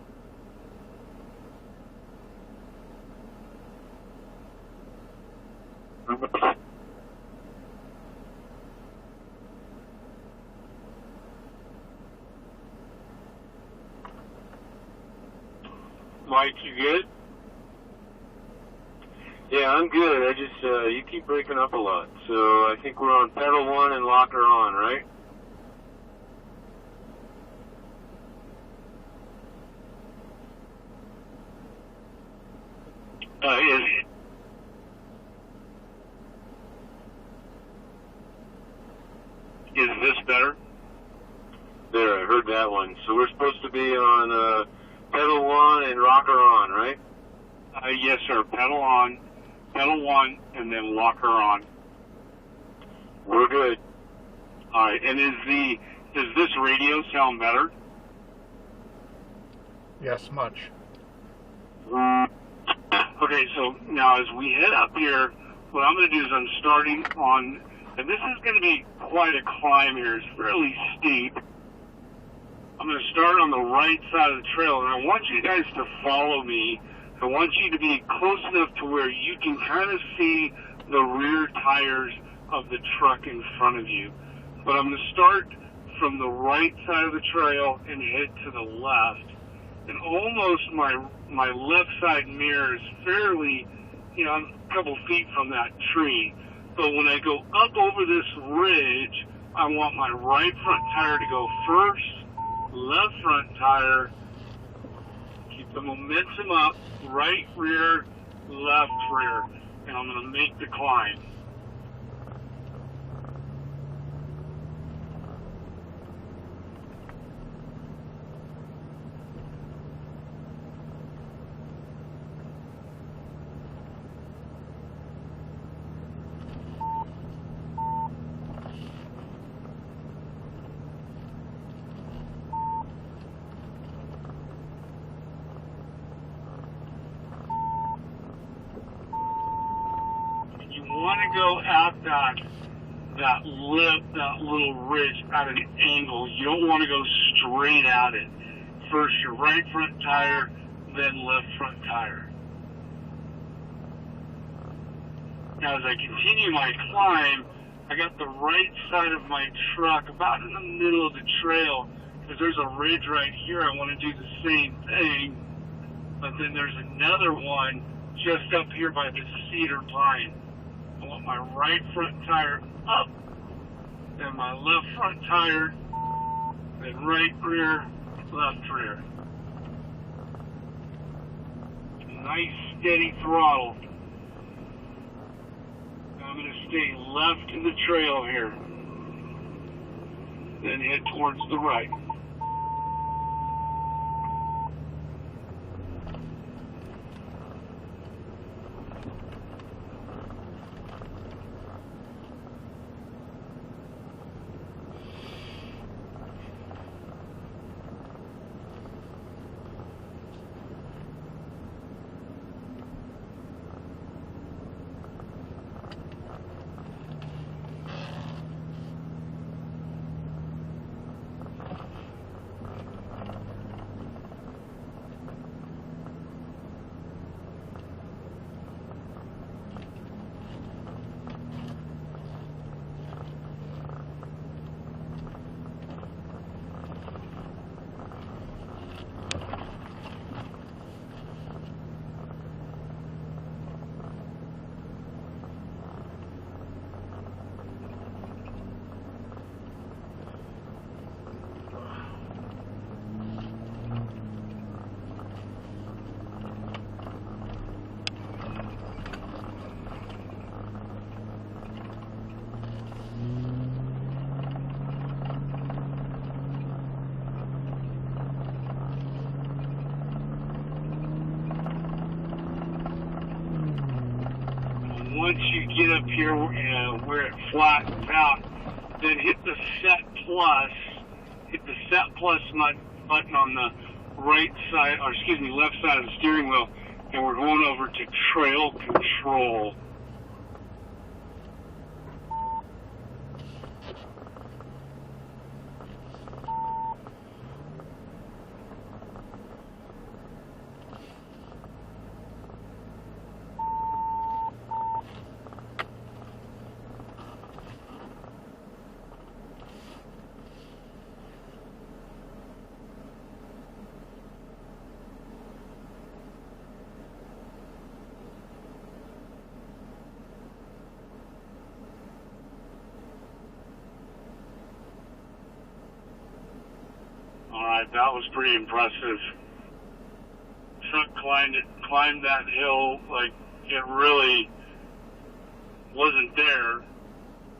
Mike, you good? Yeah, I'm good. I just, you keep breaking up a lot. So I think we're on pedal one and locker on, right? Is this better? There, I heard that one. So we're supposed to be on pedal one and rocker on, right? Yes, sir. Pedal on, pedal one, and then locker on. We're good. All right. And does this radio sound better? Yes, much. Okay, so now as we head up here, what I'm going to do is I'm starting on, and this is going to be quite a climb here. It's fairly steep. I'm going to start on the right side of the trail, and I want you guys to follow me. I want you to be close enough to where you can kind of see the rear tires of the truck in front of you. But I'm going to start from the right side of the trail and head to the left. And almost my left side mirror is fairly, I'm a couple feet from that tree. But when I go up over this ridge, I want my right front tire to go first, left front tire, keep the momentum up, right rear, left rear, and I'm going to make the climb. Want to go at that lip, that little ridge at an angle. You don't want to go straight at it. First your right front tire, then left front tire. Now as I continue my climb, I got the right side of my truck about in the middle of the trail, because there's a ridge right here. I want to do the same thing, but then there's another one just up here by the cedar pine. I want my right front tire up, then my left front tire, then right rear, left rear. Nice steady throttle. Now I'm going to stay left in the trail here, then head towards the right. Once you get up here where it flattens out, then hit the set plus button on the right side, or excuse me, left side of the steering wheel, and we're going over to trail control. Alright, that was pretty impressive. Truck climbed that hill like it really wasn't there.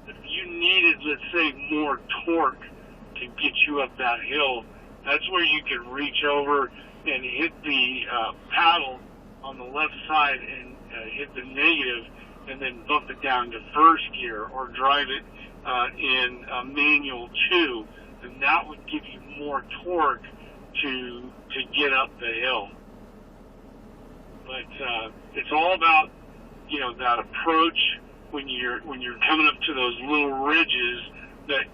If you needed, let's say, more torque to get you up that hill, that's where you could reach over and hit the paddle on the left side and hit the negative, and then bump it down to first gear, or drive it in manual 2. And that would give you more torque to get up the hill. But it's all about, you know, that approach when you're coming up to those little ridges, that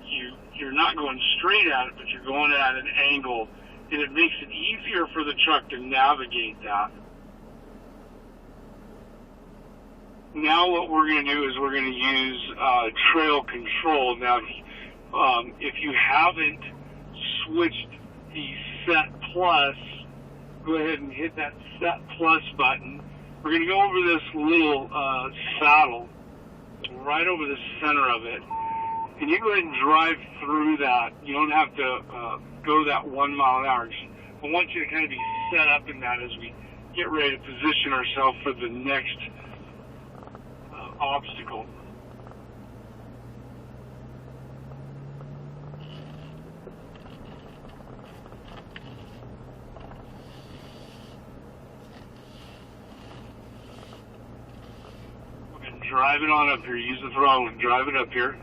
you're not going straight at it, but you're going at an angle, and it makes it easier for the truck to navigate that. Now what we're going to do is we're going to use trail control. Now, if you haven't switched the set plus, go ahead and hit that set plus button. We're going to go over this little saddle, right over the center of it, Can you go ahead and drive through that? You don't have to go that 1 mile an hour. I want you to kind of be set up in that as we get ready to position ourselves for the next obstacle. And drive it on up here. Use the throttle and drive it up here.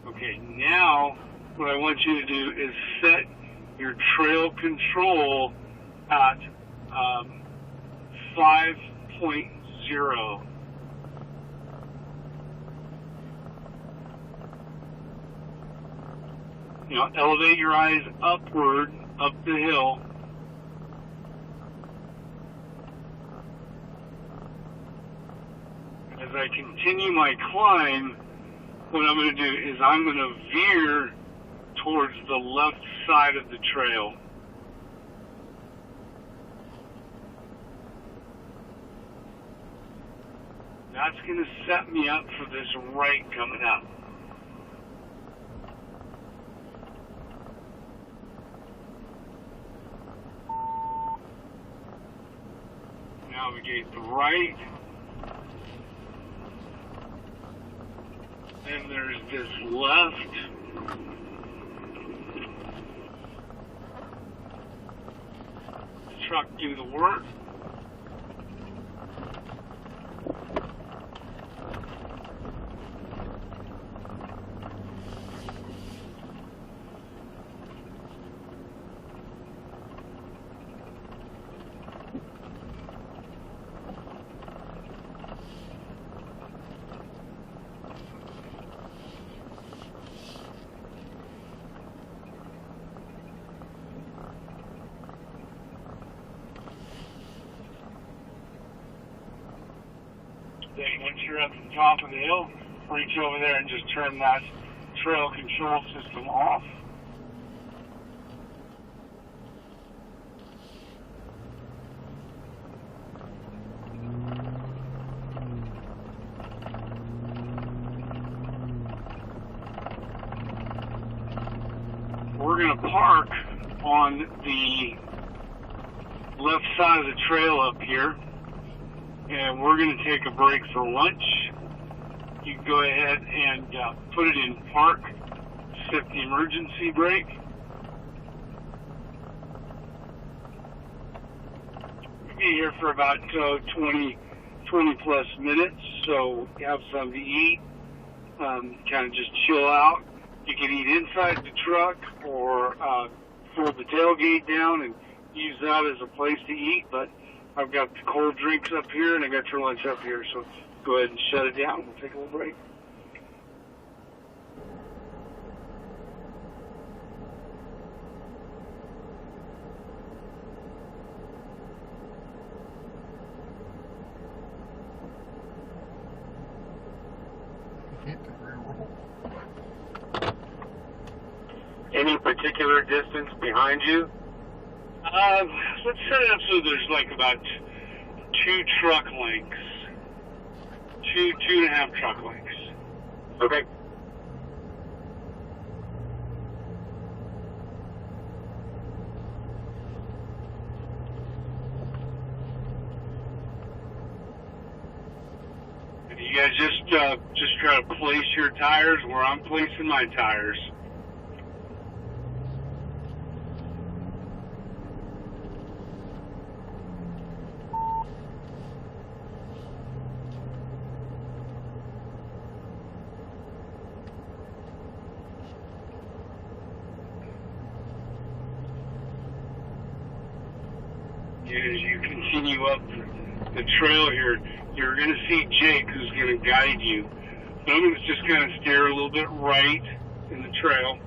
Okay, now what I want you to do is set your trail control at 5.0. You know, elevate your eyes upward, up the hill. As I continue my climb, what I'm going to do is I'm going to veer towards the left side of the trail. That's going to set me up for this right coming up. Navigate the right. Then there's this left. The truck do the work. Then once you're at the top of the hill, reach over there and just turn that trail control system off. We're going to park on the left side of the trail up here. And we're going to take a break for lunch. You can go ahead and put it in park, set the emergency brake. We'll be here for about 20 plus minutes, so you have something to eat, kind of just chill out. You can eat inside the truck or pull the tailgate down and use that as a place to eat, but I've got the cold drinks up here, and I got your lunch up here, so go ahead and shut it down. We'll take a little break. Any particular distance behind you? Let's set it up so there's like about 2 truck lengths. 2.5 truck lengths. Okay. And you guys just try to place your tires where I'm placing my tires. As you continue up the trail here, you're going to see Jake, who's going to guide you. So I'm going to just kind of steer a little bit right in the trail.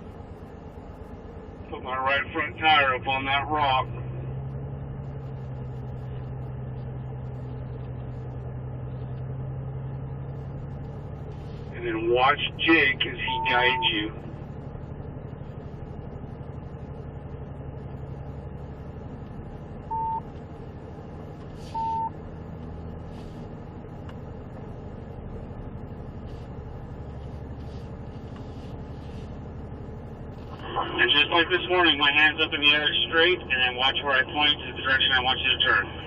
Put my right front tire up on that rock. And then watch Jake as he guides you. And just like this morning, my hand's up in the air straight, and then watch where I point to the direction I want you to turn.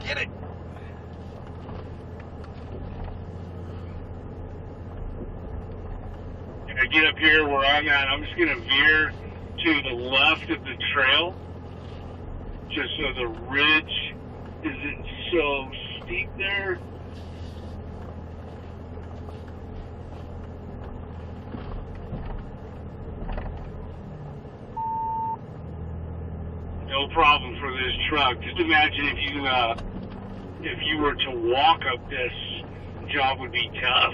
Get it! If I get up here where I'm at, I'm just going to veer to the left of the trail, just so the ridge isn't so steep there. No problem for this truck. Just imagine if you were to walk up this, job would be tough.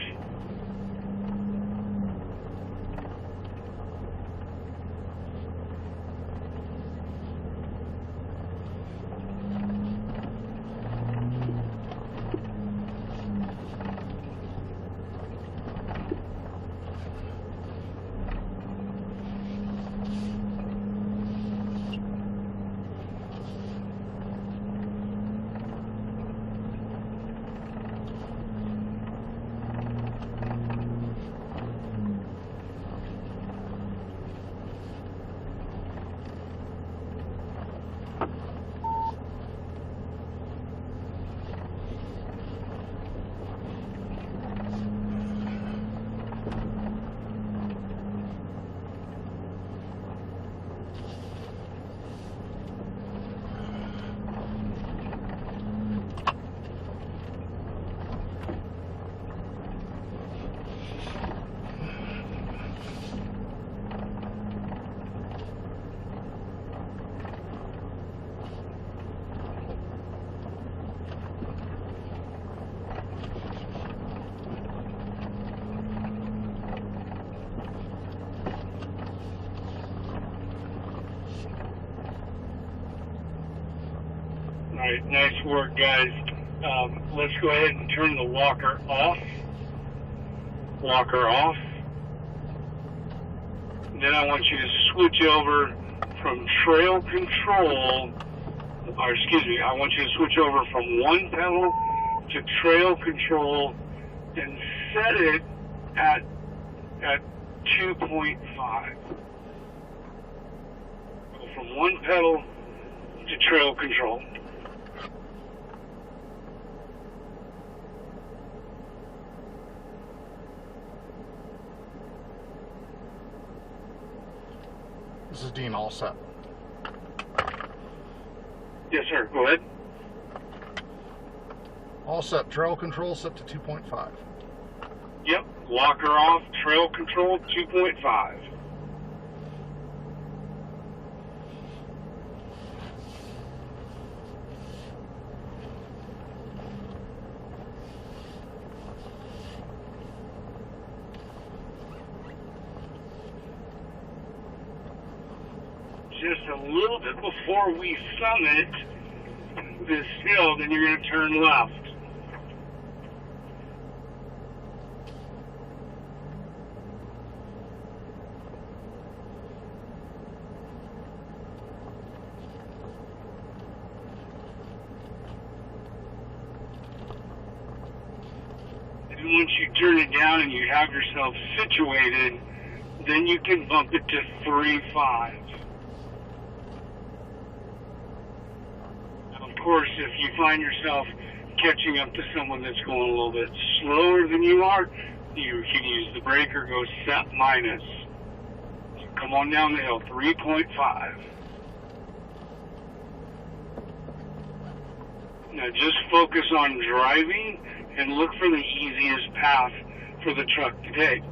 All right, nice work, guys. Let's go ahead and turn the walker off. Walker off. Then I want you to switch over from trail control, or excuse me, I want you to switch over from one pedal to trail control and set it at 2.5. Go from one pedal to trail control. This is Dean, all set. Yes, sir. Go ahead. All set. Trail control set to 2.5. Yep, locker off, trail control 2.5. Just a little bit before we summit this hill, then you're going to turn left. And once you turn it down and you have yourself situated, then you can bump it to 3.5. Of course, if you find yourself catching up to someone that's going a little bit slower than you are, you can use the brake or go set minus. So come on down the hill, 3.5. Now just focus on driving and look for the easiest path for the truck to take.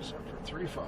Set for 3.5.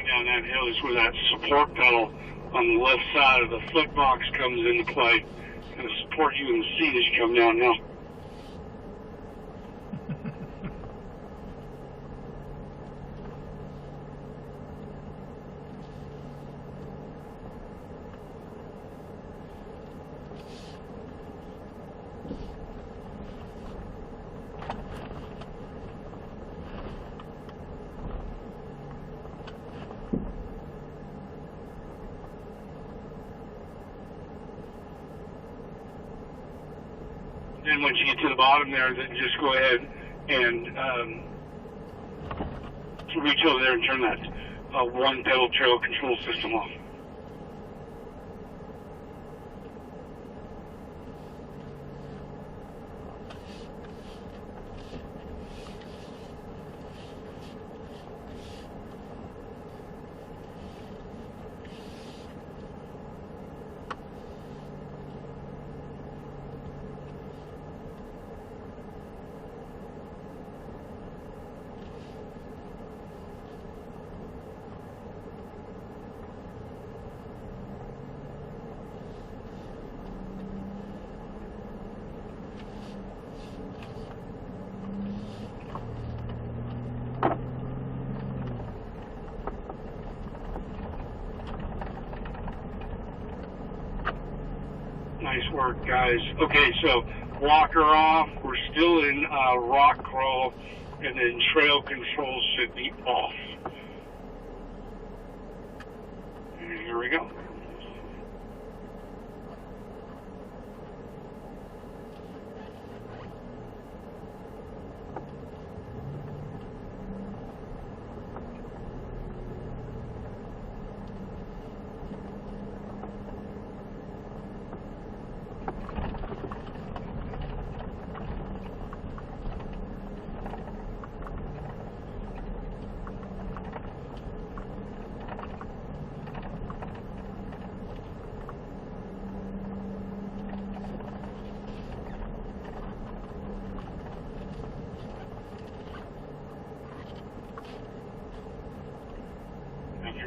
Down that hill is where that support pedal on the left side of the foot box comes into play. It's going to support you in the seat as you come downhill. Then once you get to the bottom there, then just go ahead and reach over there and turn that one pedal trail control system off. Nice work, guys. Okay, so locker off. We're still in rock crawl, and then trail control should be off. And here we go.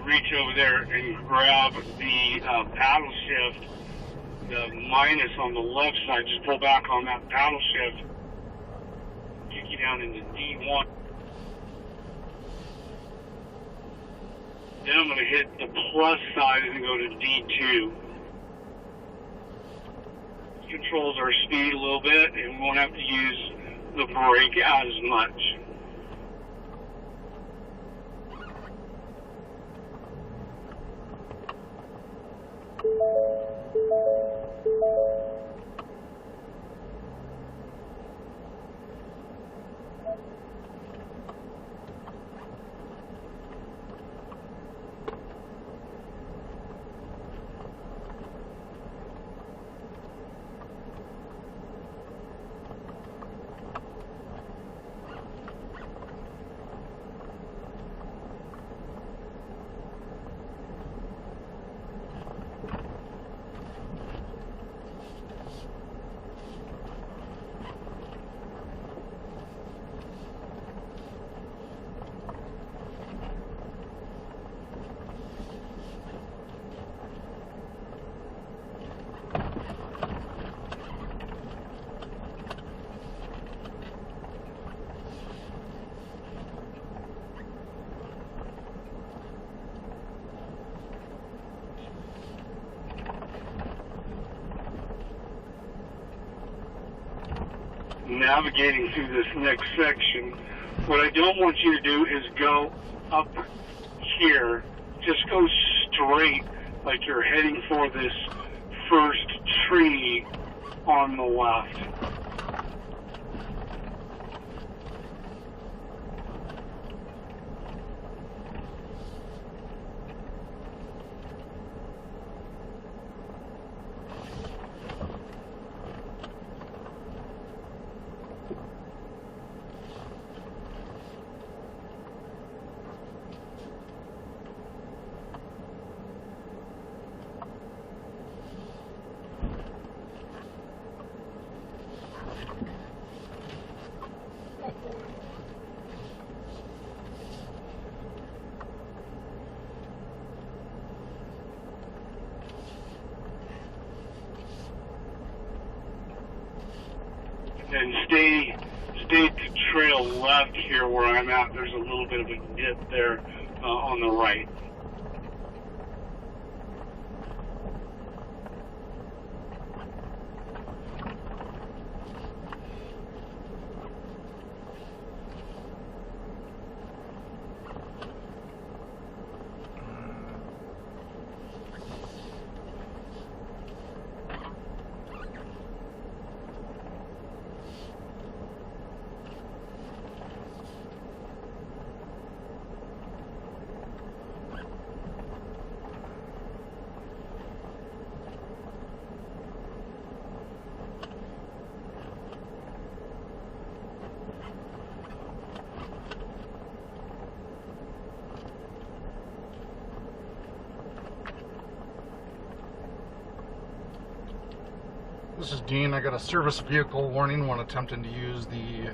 reach over there and grab the paddle shift, the minus on the left side. Just pull back on that paddle shift, kick you down into D1. Then I'm going to hit the plus side and go to D2. Controls our speed a little bit, and we won't have to use the brake as much. Navigating through this next section, what I don't want you to do is go up here. Just go straight like you're heading for this first tree on the left. And stay to trail left here where I'm at. There's a little bit of a dip there on the right. This is Dean. I got a service vehicle warning when attempting to use the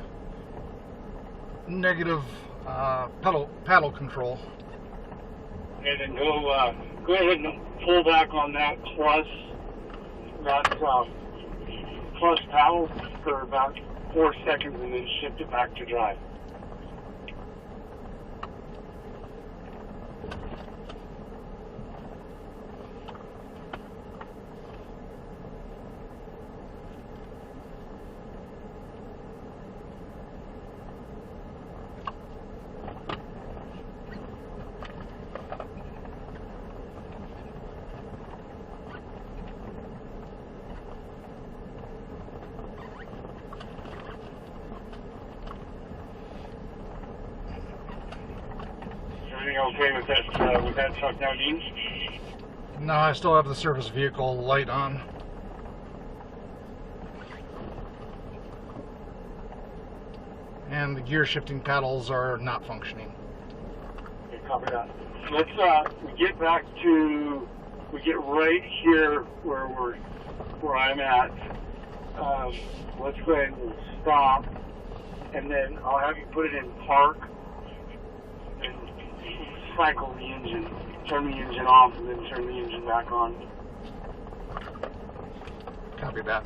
negative paddle control. And then go ahead and pull back on that plus paddle for about 4 seconds and then shift it back to drive. Everything okay with that truck now, Dean? No, I still have the service vehicle light on. And the gear shifting paddles are not functioning. Okay, copy that. Let's we get right here where I'm at. Let's go ahead and stop, and then I'll have you put it in park and cycle the engine. turn the engine off and then turn the engine back on. Copy that.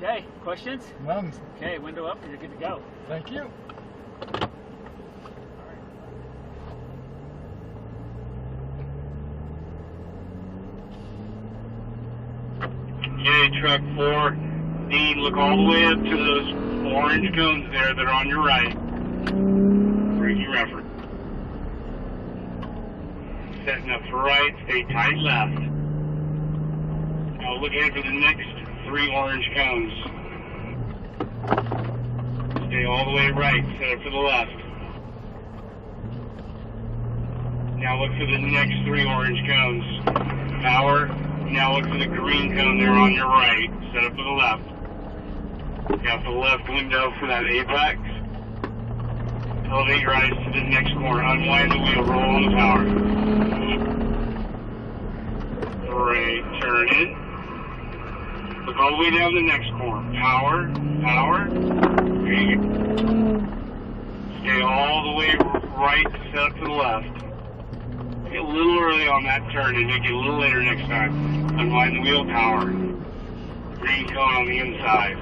Okay, questions? None. Okay, window up and you're good to go. Thank you. Okay, truck 4. Dean, look all the way up to those orange cones there that are on your right. Bring your effort. Setting up for right, stay tight left. Now look ahead for the next 3 orange cones. Stay all the way right, set up for the left. Now look for the next 3 orange cones. Power. Now look for the green cone there on your right, set up for the left. Got the left window for that apex. Elevate your eyes to the next corner. Unwind the wheel, roll on the power. Great, turn in. Look all the way down the next corner. Power, power. There you go. Stay all the way right, set up to the left. Get a little early on that turn and make it a little later next time. Unwind the wheel, power. Green cone on the inside.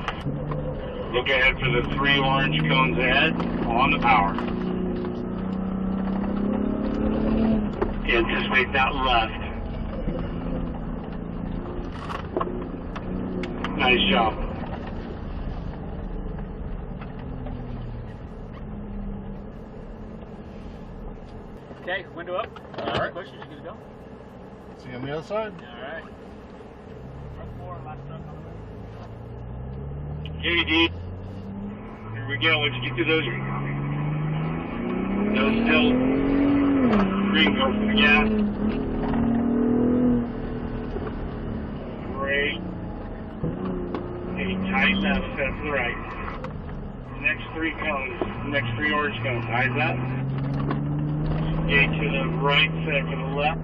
Look ahead for the 3 orange cones ahead on the power. Anticipate that left. Nice job. Okay, window up. All right. Questions, you good to go? See you on the other side. All right. Truck 4, last truck on the way. JD, here we go. Let's get to those still green, go for the gas. Great. Stay tight left, set to the right. Next 3 cones, next 3 orange cones. Eyes up. Stay to the right, set to the left.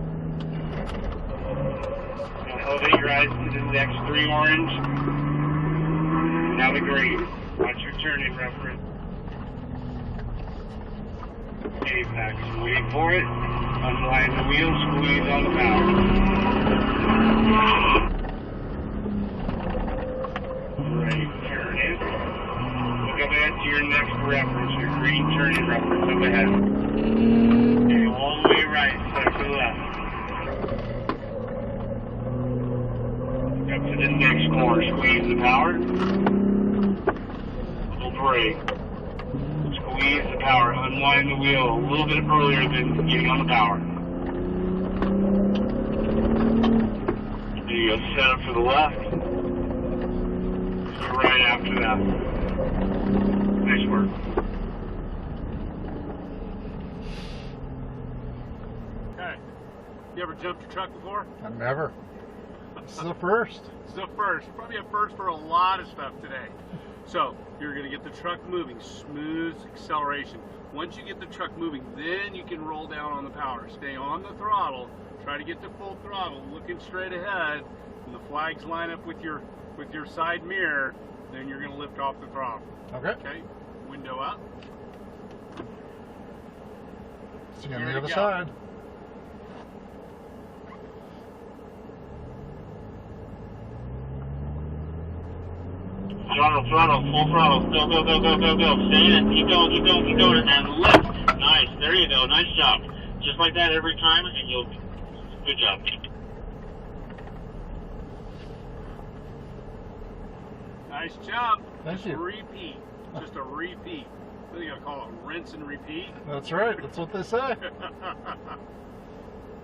Now elevate your eyes to the next 3 orange. Now the green. Watch your turning reference. Apex. Wait for it. Unwind the wheel. Squeeze on the power. Great. Turn in. Look up ahead to your next reference. Your green turning reference up ahead. Okay, all the way right. Set to the left. Up to the next corner. Squeeze the power. Brake. Squeeze the power. Unwind the wheel a little bit earlier than getting on the power. There you go. Set up for the left. Right after that. Nice work. Okay. You ever jumped a truck before? I've never. This is the first. It's the first. Probably a first for a lot of stuff today. So you're going to get the truck moving, smooth acceleration. Once you get the truck moving, then you can roll down on the power. Stay on the throttle. Try to get to full throttle, looking straight ahead. When the flags line up with your side mirror, then you're going to lift off the throttle. Okay. Okay. Window up. See you on Here the we other go. side. Throttle, full throttle. Go. Stay in it. Keep going, and lift. Nice. There you go. Nice job. Just like that every time, and you'll. Good job. Nice job. Thank Just you. Repeat. Just a repeat. What are you going to call it? Rinse and repeat? That's right. That's what they say.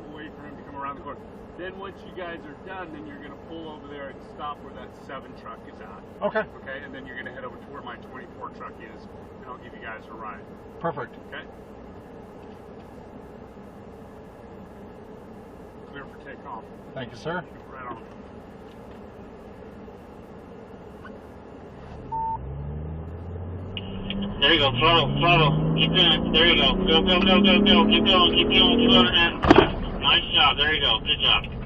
We'll wait for him to come around the corner. Then once you guys are done, then you're going to pull over there and stop where that 7 truck is at. Okay. Okay, and then you're going to head over to where my 24 truck is, and I'll give you guys a ride. Perfect. Okay? Clear for take off. Thank you, sir. Right on. There you go, throttle. Keep going. There you go. Go. Keep going. Slow it down. Nice job. There you go. Good job.